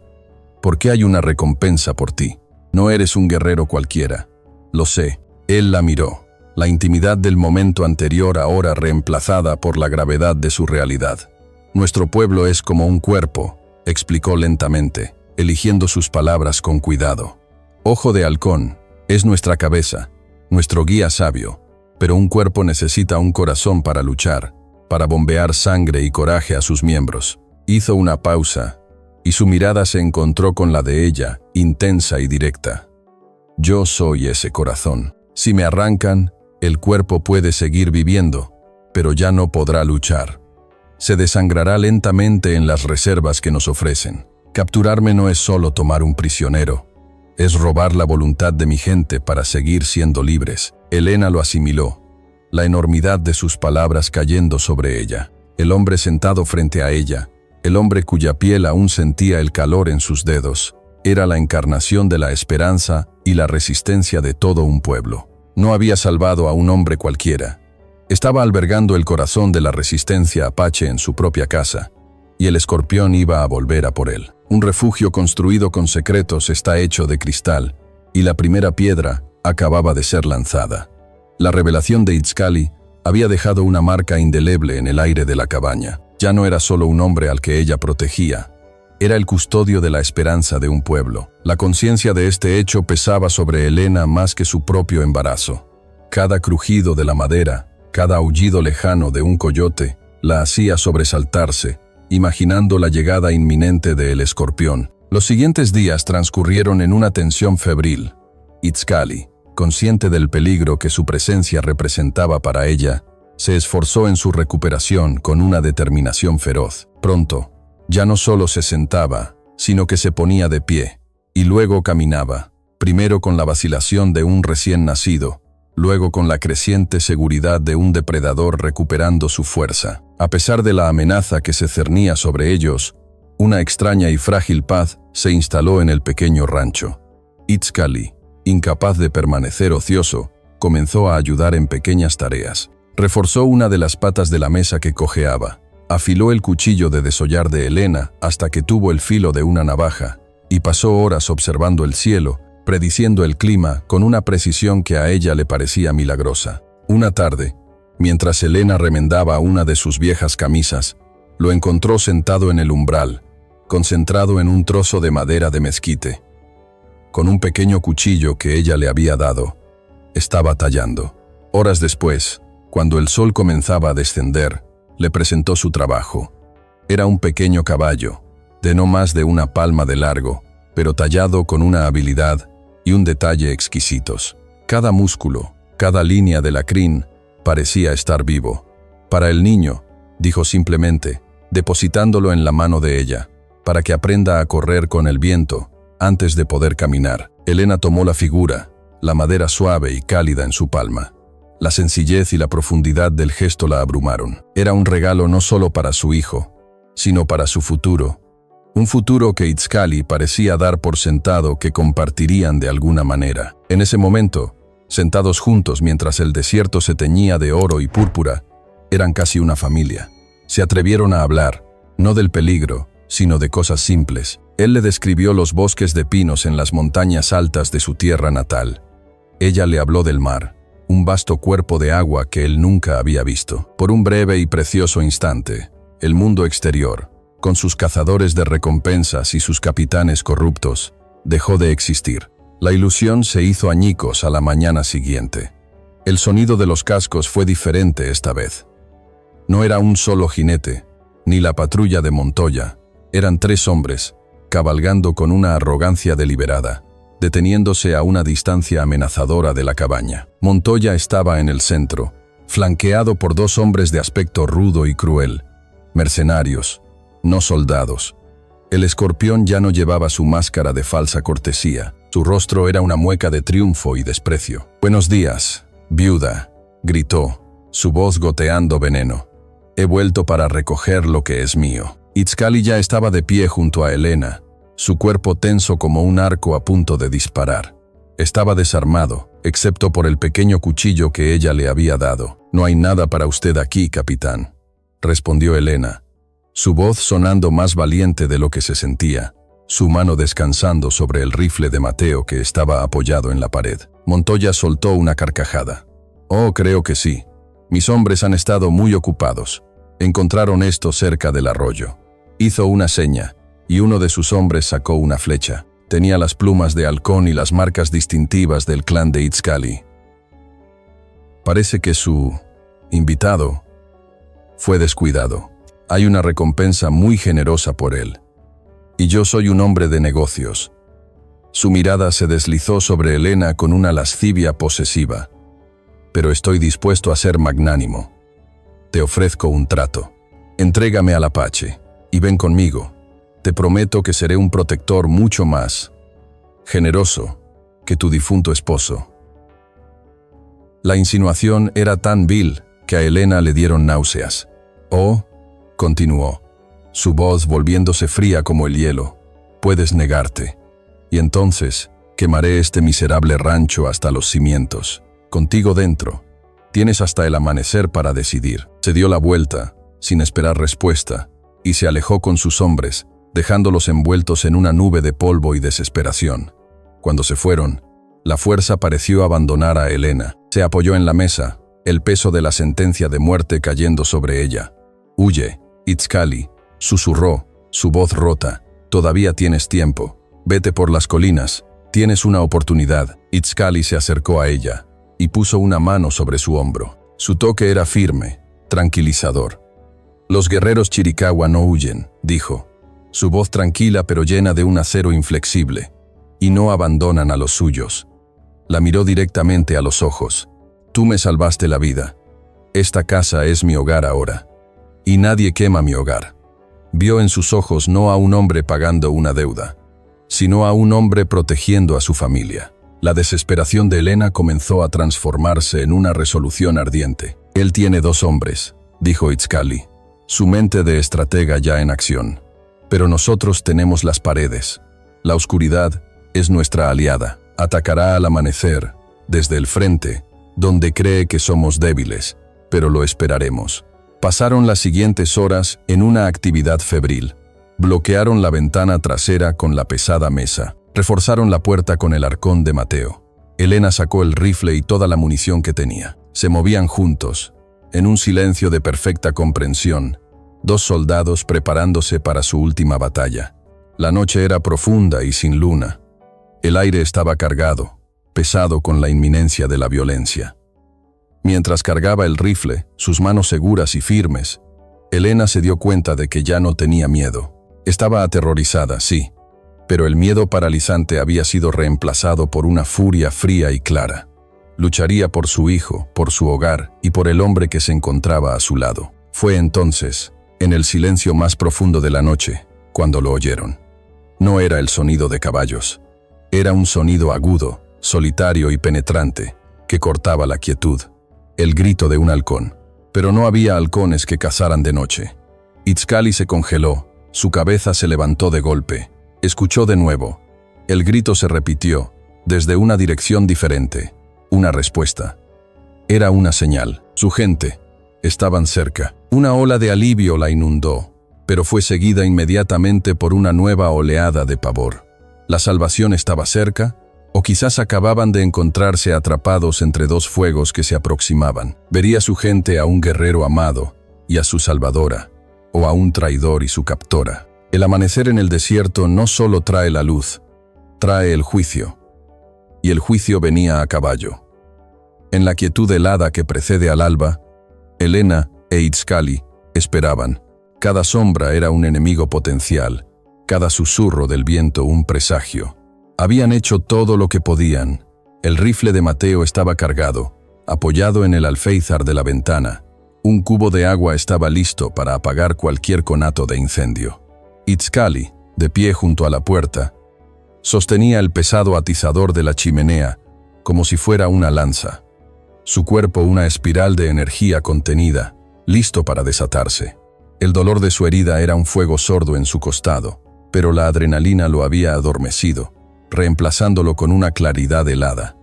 ¿Por qué hay una recompensa por ti? No eres un guerrero cualquiera. Lo sé. Él la miró, la intimidad del momento anterior ahora reemplazada por la gravedad de su realidad. Nuestro pueblo es como un cuerpo, explicó lentamente, eligiendo sus palabras con cuidado. Ojo de halcón, es nuestra cabeza, nuestro guía sabio, pero un cuerpo necesita un corazón para luchar, para bombear sangre y coraje a sus miembros. Hizo una pausa, y su mirada se encontró con la de ella, intensa y directa. Yo soy ese corazón. Si me arrancan, el cuerpo puede seguir viviendo, pero ya no podrá luchar. Se desangrará lentamente en las reservas que nos ofrecen. Capturarme no es solo tomar un prisionero, es robar la voluntad de mi gente para seguir siendo libres. Elena lo asimiló, la enormidad de sus palabras cayendo sobre ella. El hombre sentado frente a ella, el hombre cuya piel aún sentía el calor en sus dedos, era la encarnación de la esperanza y la resistencia de todo un pueblo. No había salvado a un hombre cualquiera. Estaba albergando el corazón de la resistencia apache en su propia casa, y el escorpión iba a volver a por él. Un refugio construido con secretos está hecho de cristal, y la primera piedra acababa de ser lanzada. La revelación de Itzcali había dejado una marca indeleble en el aire de la cabaña. Ya no era solo un hombre al que ella protegía, era el custodio de la esperanza de un pueblo. La conciencia de este hecho pesaba sobre Elena más que su propio embarazo. Cada crujido de la madera, cada aullido lejano de un coyote, la hacía sobresaltarse, imaginando la llegada inminente del escorpión. Los siguientes días transcurrieron en una tensión febril. Itzcali, consciente del peligro que su presencia representaba para ella, se esforzó en su recuperación con una determinación feroz. Pronto, ya no solo se sentaba, sino que se ponía de pie, y luego caminaba, primero con la vacilación de un recién nacido, luego con la creciente seguridad de un depredador recuperando su fuerza. A pesar de la amenaza que se cernía sobre ellos, una extraña y frágil paz se instaló en el pequeño rancho. Itzcali, incapaz de permanecer ocioso, comenzó a ayudar en pequeñas tareas. Reforzó una de las patas de la mesa que cojeaba. Afiló el cuchillo de desollar de Elena hasta que tuvo el filo de una navaja, y pasó horas observando el cielo, prediciendo el clima con una precisión que a ella le parecía milagrosa. Una tarde, mientras Elena remendaba una de sus viejas camisas, lo encontró sentado en el umbral, concentrado en un trozo de madera de mezquite. Con un pequeño cuchillo que ella le había dado, estaba tallando. Horas después, cuando el sol comenzaba a descender, le presentó su trabajo. Era un pequeño caballo, de no más de una palma de largo, pero tallado con una habilidad y un detalle exquisitos. Cada músculo, cada línea de la crin, parecía estar vivo. Para el niño, dijo simplemente, depositándolo en la mano de ella, para que aprenda a correr con el viento, antes de poder caminar. Elena tomó la figura, la madera suave y cálida en su palma. La sencillez y la profundidad del gesto la abrumaron. Era un regalo no solo para su hijo, sino para su futuro. Un futuro que Itzcali parecía dar por sentado que compartirían de alguna manera. En ese momento, sentados juntos mientras el desierto se teñía de oro y púrpura, eran casi una familia. Se atrevieron a hablar, no del peligro, sino de cosas simples. Él le describió los bosques de pinos en las montañas altas de su tierra natal. Ella le habló del mar, un vasto cuerpo de agua que él nunca había visto. Por un breve y precioso instante, el mundo exterior, con sus cazadores de recompensas y sus capitanes corruptos, dejó de existir. La ilusión se hizo añicos a la mañana siguiente. El sonido de los cascos fue diferente esta vez. No era un solo jinete, ni la patrulla de Montoya. Eran 3 hombres, cabalgando con una arrogancia deliberada, deteniéndose a una distancia amenazadora de la cabaña. Montoya estaba en el centro, flanqueado por 2 hombres de aspecto rudo y cruel, mercenarios, no soldados. El escorpión ya no llevaba su máscara de falsa cortesía, su rostro era una mueca de triunfo y desprecio. «Buenos días, viuda», gritó, su voz goteando veneno. «He vuelto para recoger lo que es mío». Itzcali ya estaba de pie junto a Elena, su cuerpo tenso como un arco a punto de disparar. Estaba desarmado, excepto por el pequeño cuchillo que ella le había dado. «No hay nada para usted aquí, capitán», respondió Elena, su voz sonando más valiente de lo que se sentía, su mano descansando sobre el rifle de Mateo que estaba apoyado en la pared. Montoya soltó una carcajada. «Oh, creo que sí. Mis hombres han estado muy ocupados. Encontraron esto cerca del arroyo». Hizo una seña, y uno de sus hombres sacó una flecha. Tenía las plumas de halcón y las marcas distintivas del clan de Itzcali. Parece que su invitado fue descuidado. Hay una recompensa muy generosa por él. Y yo soy un hombre de negocios. Su mirada se deslizó sobre Elena con una lascivia posesiva. Pero estoy dispuesto a ser magnánimo. Te ofrezco un trato. Entrégame al Apache y ven conmigo. Te prometo que seré un protector mucho más generoso que tu difunto esposo. La insinuación era tan vil que a Elena le dieron náuseas. «Oh», continuó, su voz volviéndose fría como el hielo, «puedes negarte. Y entonces quemaré este miserable rancho hasta los cimientos. Contigo dentro. Tienes hasta el amanecer para decidir». Se dio la vuelta, sin esperar respuesta, y se alejó con sus hombres, dejándolos envueltos en una nube de polvo y desesperación. Cuando se fueron, la fuerza pareció abandonar a Elena. Se apoyó en la mesa, el peso de la sentencia de muerte cayendo sobre ella. «Huye, Itzcali», susurró, su voz rota. «Todavía tienes tiempo. Vete por las colinas. Tienes una oportunidad». Itzcali se acercó a ella y puso una mano sobre su hombro. Su toque era firme, tranquilizador. «Los guerreros Chiricahua no huyen», dijo, su voz tranquila pero llena de un acero inflexible, «y no abandonan a los suyos». La miró directamente a los ojos. «Tú me salvaste la vida. Esta casa es mi hogar ahora. Y nadie quema mi hogar». Vio en sus ojos no a un hombre pagando una deuda, sino a un hombre protegiendo a su familia. La desesperación de Elena comenzó a transformarse en una resolución ardiente. «Él tiene 2 hombres», dijo Itzcali, su mente de estratega ya en acción. «Pero nosotros tenemos las paredes, la oscuridad Es nuestra aliada. Atacará al amanecer, desde el frente, donde cree que somos débiles, pero lo esperaremos. Pasaron las siguientes horas en una actividad febril. Bloquearon la ventana trasera con la pesada mesa. Reforzaron la puerta con el arcón de Mateo. Elena sacó el rifle y toda la munición que tenía. Se movían juntos, en un silencio de perfecta comprensión, dos soldados preparándose para su última batalla. La noche era profunda y sin luna. El aire estaba cargado, pesado con la inminencia de la violencia. Mientras cargaba el rifle, sus manos seguras y firmes, Elena se dio cuenta de que ya no tenía miedo. Estaba aterrorizada, sí, pero el miedo paralizante había sido reemplazado por una furia fría y clara. Lucharía por su hijo, por su hogar y por el hombre que se encontraba a su lado. Fue entonces, en el silencio más profundo de la noche, cuando lo oyeron. No era el sonido de caballos. Era un sonido agudo, solitario y penetrante, que cortaba la quietud. El grito de un halcón. Pero no había halcones que cazaran de noche. Itzcali se congeló, su cabeza se levantó de golpe. Escuchó de nuevo. El grito se repitió, desde una dirección diferente. Una respuesta. Era una señal. Su gente. Estaban cerca. Una ola de alivio la inundó, pero fue seguida inmediatamente por una nueva oleada de pavor. ¿La salvación estaba cerca? ¿O quizás acababan de encontrarse atrapados entre dos fuegos que se aproximaban? Vería su gente a un guerrero amado y a su salvadora, o a un traidor y su captora. El amanecer en el desierto no solo trae la luz, trae el juicio. Y el juicio venía a caballo. En la quietud helada que precede al alba, Elena e Itzcali esperaban. Cada sombra era un enemigo potencial, cada susurro del viento un presagio. Habían hecho todo lo que podían. El rifle de Mateo estaba cargado, apoyado en el alféizar de la ventana. Un cubo de agua estaba listo para apagar cualquier conato de incendio. Itzcali, de pie junto a la puerta, sostenía el pesado atizador de la chimenea como si fuera una lanza. Su cuerpo una espiral de energía contenida, listo para desatarse. El dolor de su herida era un fuego sordo en su costado, pero la adrenalina lo había adormecido, reemplazándolo con una claridad helada.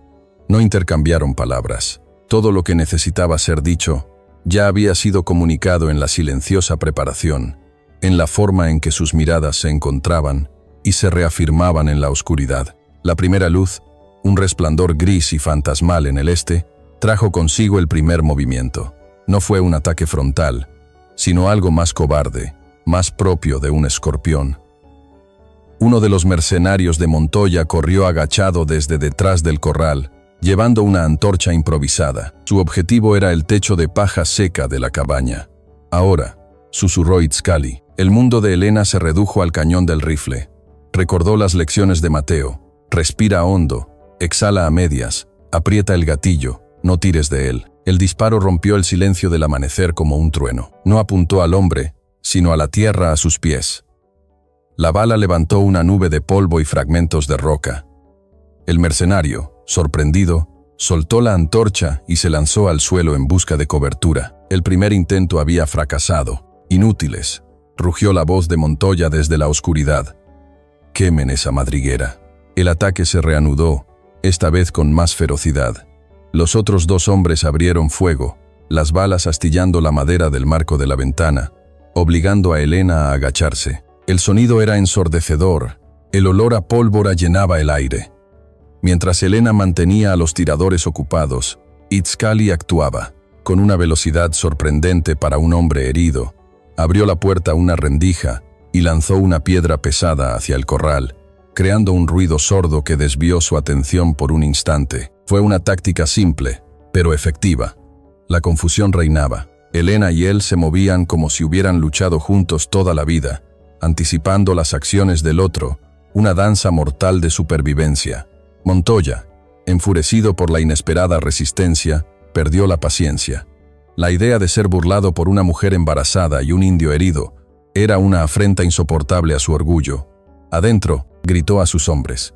No intercambiaron palabras. Todo lo que necesitaba ser dicho ya había sido comunicado en la silenciosa preparación, en la forma en que sus miradas se encontraban y se reafirmaban en la oscuridad. La primera luz, un resplandor gris y fantasmal en el este, trajo consigo el primer movimiento. No fue un ataque frontal, sino algo más cobarde, más propio de un escorpión. Uno de los mercenarios de Montoya corrió agachado desde detrás del corral, llevando una antorcha improvisada. Su objetivo era el techo de paja seca de la cabaña. Ahora, susurró Itzcali, el mundo de Elena se redujo al cañón del rifle. Recordó las lecciones de Mateo. Respira hondo, exhala a medias, aprieta el gatillo, no tires de él. El disparo rompió el silencio del amanecer como un trueno. No apuntó al hombre, sino a la tierra a sus pies. La bala levantó una nube de polvo y fragmentos de roca. El mercenario, sorprendido, soltó la antorcha y se lanzó al suelo en busca de cobertura. El primer intento había fracasado. Inútiles, rugió la voz de Montoya desde la oscuridad. Quemen esa madriguera. El ataque se reanudó, esta vez con más ferocidad. Los otros dos hombres abrieron fuego, las balas astillando la madera del marco de la ventana, obligando a Elena a agacharse. El sonido era ensordecedor, el olor a pólvora llenaba el aire. Mientras Elena mantenía a los tiradores ocupados, Itzcali actuaba, con una velocidad sorprendente para un hombre herido. Abrió la puerta a una rendija y lanzó una piedra pesada hacia el corral, creando un ruido sordo que desvió su atención por un instante. Fue una táctica simple, pero efectiva. La confusión reinaba. Elena y él se movían como si hubieran luchado juntos toda la vida, anticipando las acciones del otro, una danza mortal de supervivencia. Montoya, enfurecido por la inesperada resistencia, perdió la paciencia. La idea de ser burlado por una mujer embarazada y un indio herido era una afrenta insoportable a su orgullo. Adentro, gritó a sus hombres.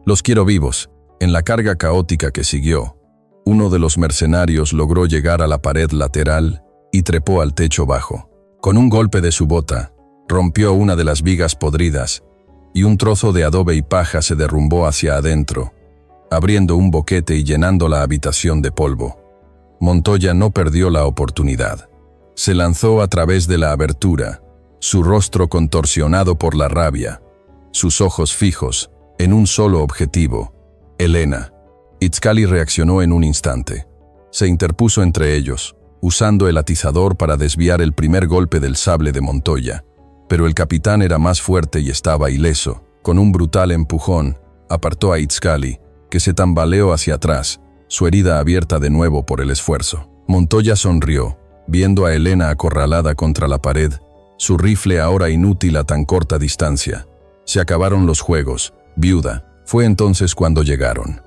«Los quiero vivos». En la carga caótica que siguió, uno de los mercenarios logró llegar a la pared lateral y trepó al techo bajo. Con un golpe de su bota, rompió una de las vigas podridas y un trozo de adobe y paja se derrumbó hacia adentro, abriendo un boquete y llenando la habitación de polvo. Montoya no perdió la oportunidad. Se lanzó a través de la abertura, su rostro contorsionado por la rabia, sus ojos fijos en un solo objetivo: Elena. Itzcali reaccionó en un instante. Se interpuso entre ellos, usando el atizador para desviar el primer golpe del sable de Montoya. Pero el capitán era más fuerte y estaba ileso. Con un brutal empujón, apartó a Itzcali, que se tambaleó hacia atrás, su herida abierta de nuevo por el esfuerzo. Montoya sonrió, viendo a Elena acorralada contra la pared, su rifle ahora inútil a tan corta distancia. Se acabaron los juegos, viuda. Fue entonces cuando llegaron.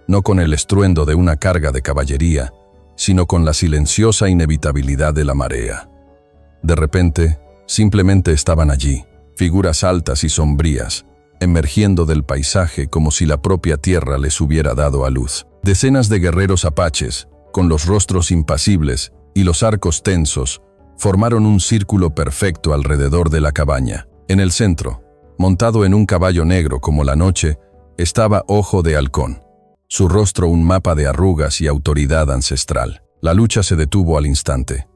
No con el estruendo de una carga de caballería, sino con la silenciosa inevitabilidad de la marea. De repente, simplemente estaban allí, figuras altas y sombrías, emergiendo del paisaje como si la propia tierra les hubiera dado a luz. Decenas de guerreros apaches, con los rostros impasibles y los arcos tensos, formaron un círculo perfecto alrededor de la cabaña. En el centro, montado en un caballo negro como la noche, estaba Ojo de Halcón, su rostro un mapa de arrugas y autoridad ancestral. La lucha se detuvo al instante.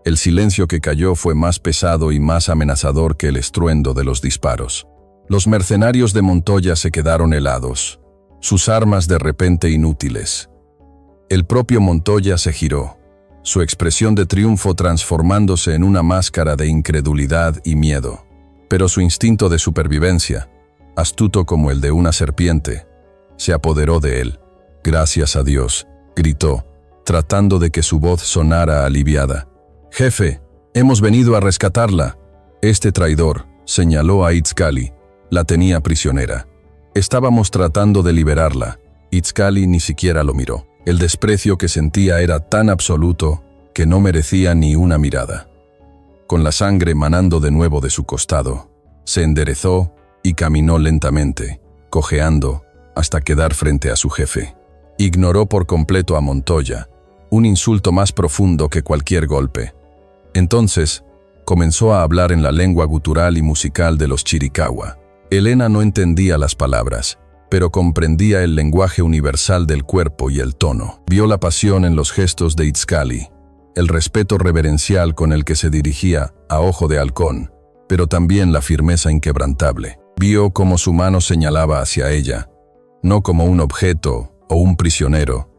El silencio que cayó fue más pesado y más amenazador que el estruendo de los disparos. Los mercenarios de Montoya se quedaron helados, sus armas de repente inútiles. El propio Montoya se giró, su expresión de triunfo transformándose en una máscara de incredulidad y miedo. Pero su instinto de supervivencia, astuto como el de una serpiente, se apoderó de él. «Gracias a Dios», gritó, tratando de que su voz sonara aliviada. «Jefe, hemos venido a rescatarla». Este traidor, señaló a Itzcali, la tenía prisionera. Estábamos tratando de liberarla. Itzcali ni siquiera lo miró. El desprecio que sentía era tan absoluto que no merecía ni una mirada. Con la sangre manando de nuevo de su costado, se enderezó y caminó lentamente, cojeando, hasta quedar frente a su jefe. Ignoró por completo a Montoya, un insulto más profundo que cualquier golpe. Entonces, comenzó a hablar en la lengua gutural y musical de los Chiricahua. Elena no entendía las palabras, pero comprendía el lenguaje universal del cuerpo y el tono. Vio la pasión en los gestos de Itzcali, el respeto reverencial con el que se dirigía a Ojo de Halcón, pero también la firmeza inquebrantable. Vio cómo su mano señalaba hacia ella, no como un objeto o un prisionero,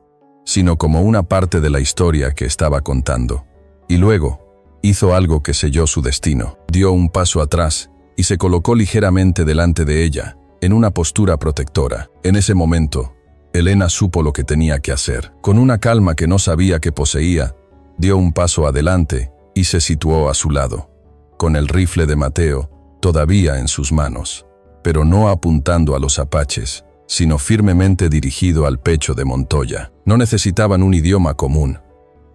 sino como una parte de la historia que estaba contando. Y luego, hizo algo que selló su destino. Dio un paso atrás y se colocó ligeramente delante de ella, en una postura protectora. En ese momento, Elena supo lo que tenía que hacer. Con una calma que no sabía que poseía, dio un paso adelante y se situó a su lado, con el rifle de Mateo todavía en sus manos, pero no apuntando a los apaches, sino firmemente dirigido al pecho de Montoya. No necesitaban un idioma común.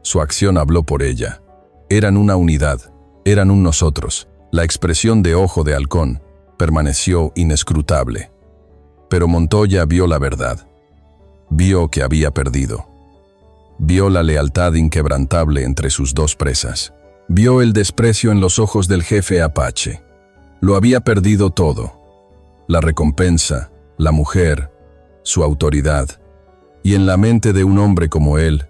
Su acción habló por ella. Eran una unidad, eran un nosotros. La expresión de Ojo de Halcón permaneció inescrutable. Pero Montoya vio la verdad. Vio que había perdido. Vio la lealtad inquebrantable entre sus dos presas. Vio el desprecio en los ojos del jefe apache. Lo había perdido todo. La recompensa, la mujer, su autoridad. Y en la mente de un hombre como él,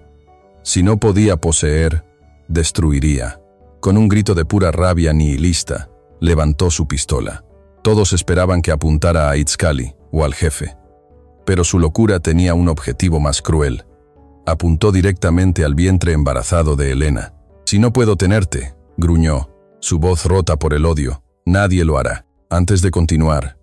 si no podía poseer, destruiría. Con un grito de pura rabia nihilista, levantó su pistola. Todos esperaban que apuntara a Itzcali o al jefe. Pero su locura tenía un objetivo más cruel. Apuntó directamente al vientre embarazado de Elena. «Si no puedo tenerte», gruñó, su voz rota por el odio, «nadie lo hará». Antes de continuar,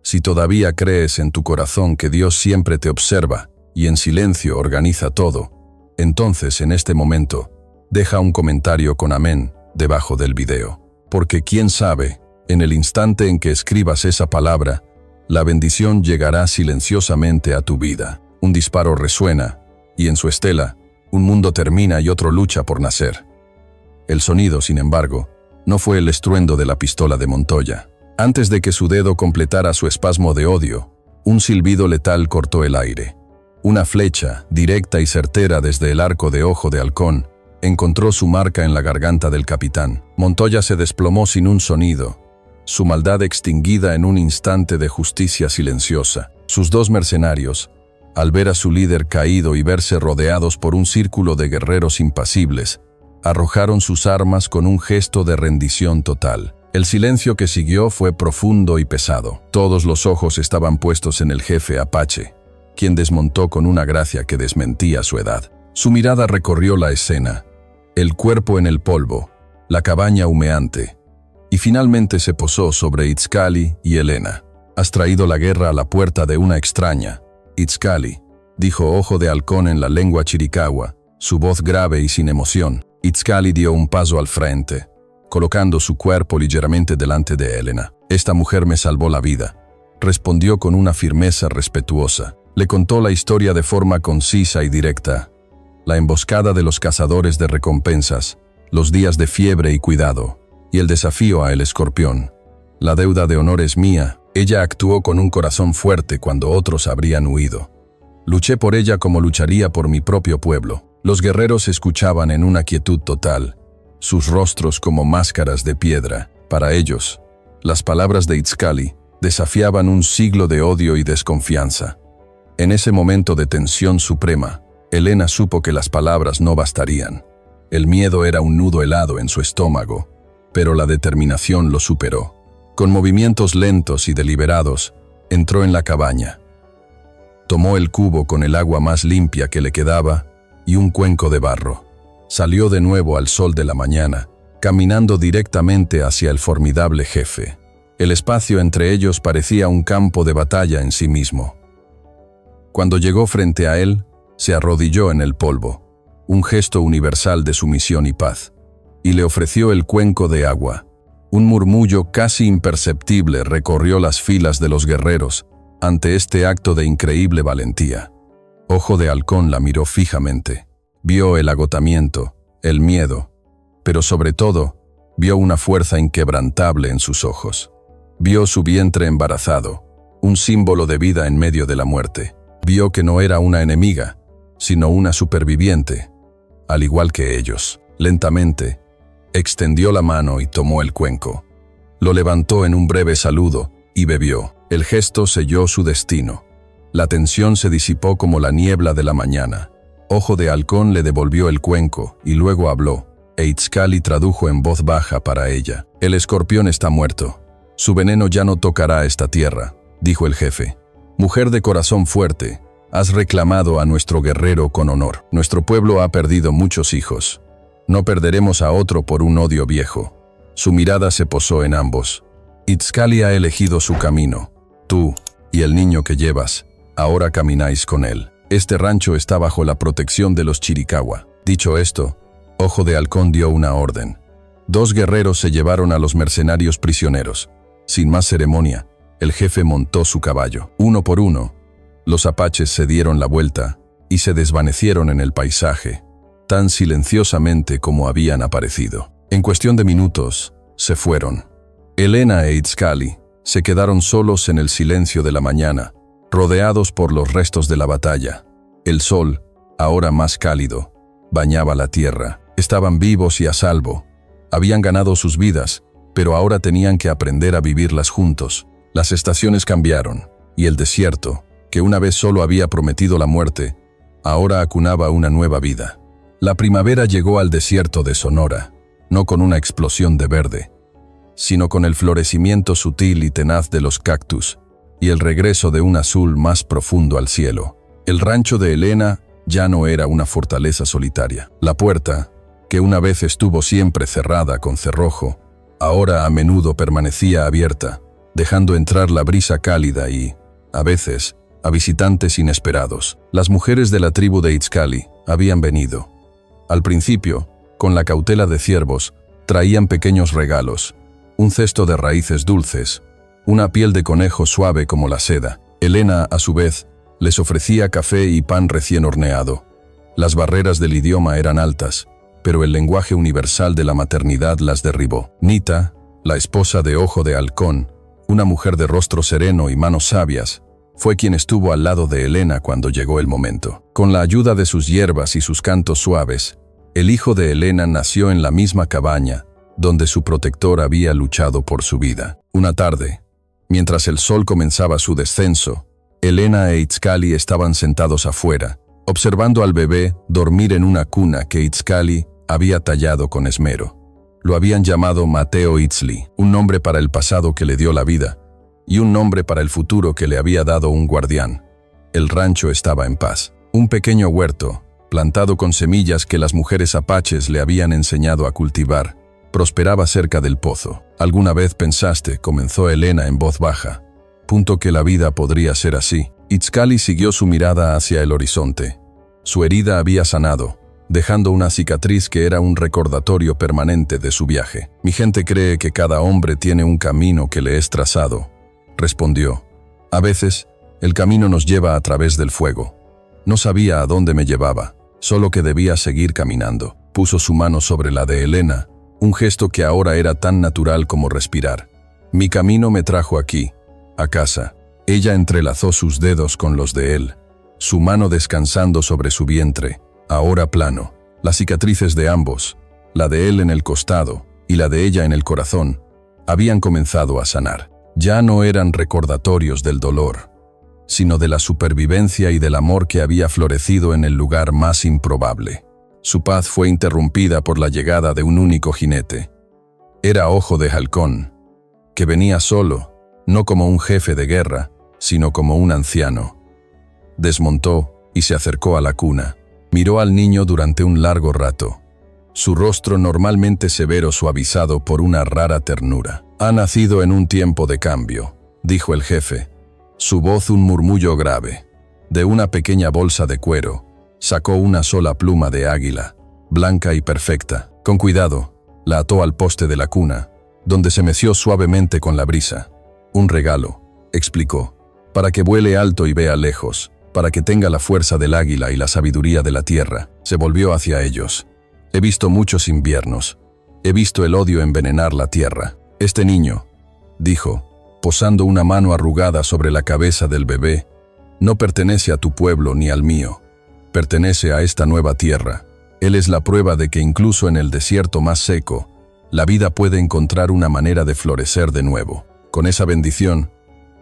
si todavía crees en tu corazón que Dios siempre te observa y en silencio organiza todo, entonces en este momento, deja un comentario con amén debajo del video. Porque quién sabe, en el instante en que escribas esa palabra, la bendición llegará silenciosamente a tu vida. Un disparo resuena, y en su estela, un mundo termina y otro lucha por nacer. El sonido, sin embargo, no fue el estruendo de la pistola de Montoya. Antes de que su dedo completara su espasmo de odio, un silbido letal cortó el aire. Una flecha, directa y certera desde el arco de Ojo de Halcón, encontró su marca en la garganta del capitán. Montoya se desplomó sin un sonido, su maldad extinguida en un instante de justicia silenciosa. Sus 2 mercenarios, al ver a su líder caído y verse rodeados por un círculo de guerreros impasibles, arrojaron sus armas con un gesto de rendición total. El silencio que siguió fue profundo y pesado. Todos los ojos estaban puestos en el jefe apache, quien desmontó con una gracia que desmentía su edad. Su mirada recorrió la escena, el cuerpo en el polvo, la cabaña humeante, y finalmente se posó sobre Itzcali y Helena. «Has traído la guerra a la puerta de una extraña, Itzcali», dijo Ojo de Halcón en la lengua chiricahua, su voz grave y sin emoción. Itzcali dio un paso al frente, colocando su cuerpo ligeramente delante de Helena. «Esta mujer me salvó la vida», respondió con una firmeza respetuosa. Le contó la historia de forma concisa y directa. La emboscada de los cazadores de recompensas, los días de fiebre y cuidado, y el desafío a El Escorpión. «La deuda de honor es mía». Ella actuó con un corazón fuerte cuando otros habrían huido. «Luché por ella como lucharía por mi propio pueblo». Los guerreros escuchaban en una quietud total, sus rostros como máscaras de piedra. Para ellos, las palabras de Itzcali desafiaban un siglo de odio y desconfianza. En ese momento de tensión suprema, Helena supo que las palabras no bastarían. El miedo era un nudo helado en su estómago, pero la determinación lo superó. Con movimientos lentos y deliberados, entró en la cabaña. Tomó el cubo con el agua más limpia que le quedaba y un cuenco de barro. Salió de nuevo al sol de la mañana, caminando directamente hacia el formidable jefe. El espacio entre ellos parecía un campo de batalla en sí mismo. Cuando llegó frente a él, se arrodilló en el polvo, un gesto universal de sumisión y paz, y le ofreció el cuenco de agua. Un murmullo casi imperceptible recorrió las filas de los guerreros ante este acto de increíble valentía. Ojo de Halcón la miró fijamente. Vio el agotamiento, el miedo, pero sobre todo, vio una fuerza inquebrantable en sus ojos. Vio su vientre embarazado, un símbolo de vida en medio de la muerte. Vio que no era una enemiga, sino una superviviente, al igual que ellos. Lentamente, extendió la mano y tomó el cuenco. Lo levantó en un breve saludo y bebió. El gesto selló su destino. La tensión se disipó como la niebla de la mañana. Ojo de Halcón le devolvió el cuenco y luego habló, e Itzcali tradujo en voz baja para ella. «El escorpión está muerto. Su veneno ya no tocará esta tierra», dijo el jefe. «Mujer de corazón fuerte, has reclamado a nuestro guerrero con honor. Nuestro pueblo ha perdido muchos hijos. No perderemos a otro por un odio viejo». Su mirada se posó en ambos. «Itzcali ha elegido su camino. Tú y el niño que llevas, ahora camináis con él. Este rancho está bajo la protección de los Chiricahua». Dicho esto, Ojo de Halcón dio una orden. 2 guerreros se llevaron a los mercenarios prisioneros. Sin más ceremonia, el jefe montó su caballo. Uno por uno, los apaches se dieron la vuelta y se desvanecieron en el paisaje, tan silenciosamente como habían aparecido. En cuestión de minutos, se fueron. Helena e Itzcali se quedaron solos en el silencio de la mañana, rodeados por los restos de la batalla. El sol, ahora más cálido, bañaba la tierra. Estaban vivos y a salvo. Habían ganado sus vidas, pero ahora tenían que aprender a vivirlas juntos. Las estaciones cambiaron, y el desierto, que una vez solo había prometido la muerte, ahora acunaba una nueva vida. La primavera llegó al desierto de Sonora, no con una explosión de verde, sino con el florecimiento sutil y tenaz de los cactus y el regreso de un azul más profundo al cielo. El rancho de Helena ya no era una fortaleza solitaria. La puerta, que una vez estuvo siempre cerrada con cerrojo, ahora a menudo permanecía abierta, dejando entrar la brisa cálida y, a veces, a visitantes inesperados. Las mujeres de la tribu de Itzcali habían venido. Al principio, con la cautela de ciervos, traían pequeños regalos, un cesto de raíces dulces, una piel de conejo suave como la seda. Helena, a su vez, les ofrecía café y pan recién horneado. Las barreras del idioma eran altas, pero el lenguaje universal de la maternidad las derribó. Nita, la esposa de Ojo de Halcón, una mujer de rostro sereno y manos sabias, fue quien estuvo al lado de Helena cuando llegó el momento. Con la ayuda de sus hierbas y sus cantos suaves, el hijo de Helena nació en la misma cabaña, donde su protector había luchado por su vida. Una tarde, mientras el sol comenzaba su descenso, Elena e Itzcali estaban sentados afuera, observando al bebé dormir en una cuna que Itzcali había tallado con esmero. Lo habían llamado Mateo Itzli, un nombre para el pasado que le dio la vida, y un nombre para el futuro que le había dado un guardián. El rancho estaba en paz. Un pequeño huerto, plantado con semillas que las mujeres apaches le habían enseñado a cultivar, prosperaba cerca del pozo. «¿Alguna vez pensaste?», comenzó Elena en voz baja, «que la vida podría ser así». Itzcali siguió su mirada hacia el horizonte. Su herida había sanado, dejando una cicatriz que era un recordatorio permanente de su viaje. «Mi gente cree que cada hombre tiene un camino que le es trazado», respondió. «A veces, el camino nos lleva a través del fuego. No sabía a dónde me llevaba, solo que debía seguir caminando». Puso su mano sobre la de Elena, un gesto que ahora era tan natural como respirar. «Mi camino me trajo aquí, a casa». Ella entrelazó sus dedos con los de él, su mano descansando sobre su vientre, ahora plano. Las cicatrices de ambos, la de él en el costado y la de ella en el corazón, habían comenzado a sanar. Ya no eran recordatorios del dolor, sino de la supervivencia y del amor que había florecido en el lugar más improbable. Su paz fue interrumpida por la llegada de un único jinete. Era Ojo de Halcón, que venía solo, no como un jefe de guerra, sino como un anciano. Desmontó y se acercó a la cuna. Miró al niño durante un largo rato, su rostro normalmente severo suavizado por una rara ternura. «Ha nacido en un tiempo de cambio», dijo el jefe, su voz un murmullo grave. De una pequeña bolsa de cuero, sacó una sola pluma de águila, blanca y perfecta. Con cuidado, la ató al poste de la cuna, donde se meció suavemente con la brisa. «Un regalo», explicó, «para que vuele alto y vea lejos, para que tenga la fuerza del águila y la sabiduría de la tierra». Se volvió hacia ellos. «He visto muchos inviernos. He visto el odio envenenar la tierra. Este niño», dijo, posando una mano arrugada sobre la cabeza del bebé, «no pertenece a tu pueblo ni al mío. Pertenece a esta nueva tierra. Él es la prueba de que incluso en el desierto más seco, la vida puede encontrar una manera de florecer de nuevo». Con esa bendición,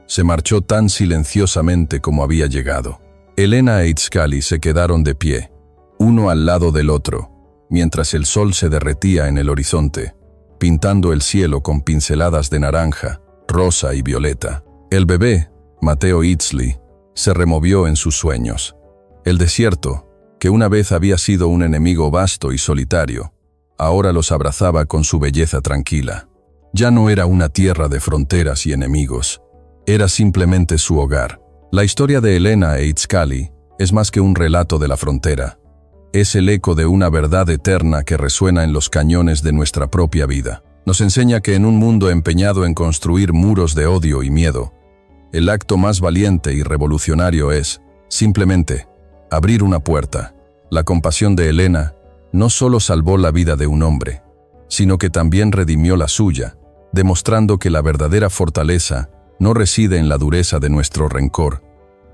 se marchó tan silenciosamente como había llegado. Elena e Itzcali se quedaron de pie, uno al lado del otro, mientras el sol se derretía en el horizonte, pintando el cielo con pinceladas de naranja, rosa y violeta. El bebé, Mateo Itzli, se removió en sus sueños. El desierto, que una vez había sido un enemigo vasto y solitario, ahora los abrazaba con su belleza tranquila. Ya no era una tierra de fronteras y enemigos, era simplemente su hogar. La historia de Elena e Itzcali es más que un relato de la frontera. Es el eco de una verdad eterna que resuena en los cañones de nuestra propia vida. Nos enseña que en un mundo empeñado en construir muros de odio y miedo, el acto más valiente y revolucionario es, simplemente, abrir una puerta. La compasión de Elena no solo salvó la vida de un hombre, sino que también redimió la suya, demostrando que la verdadera fortaleza no reside en la dureza de nuestro rencor,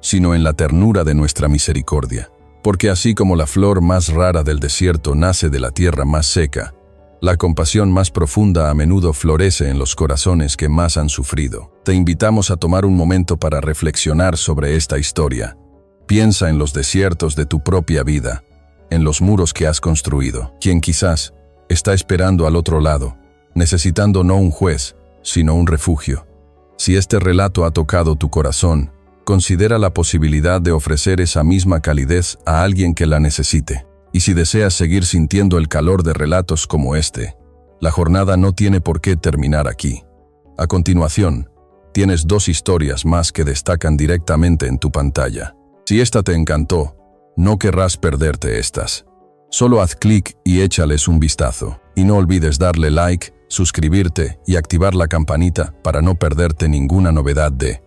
sino en la ternura de nuestra misericordia. Porque así como la flor más rara del desierto nace de la tierra más seca, la compasión más profunda a menudo florece en los corazones que más han sufrido. Te invitamos a tomar un momento para reflexionar sobre esta historia. Piensa en los desiertos de tu propia vida, en los muros que has construido. Quien quizás está esperando al otro lado, necesitando no un juez, sino un refugio. Si este relato ha tocado tu corazón, considera la posibilidad de ofrecer esa misma calidez a alguien que la necesite. Y si deseas seguir sintiendo el calor de relatos como este, la jornada no tiene por qué terminar aquí. A continuación, tienes 2 historias más que destacan directamente en tu pantalla. Si esta te encantó, no querrás perderte estas. Solo haz clic y échales un vistazo. Y no olvides darle like, suscribirte y activar la campanita para no perderte ninguna novedad de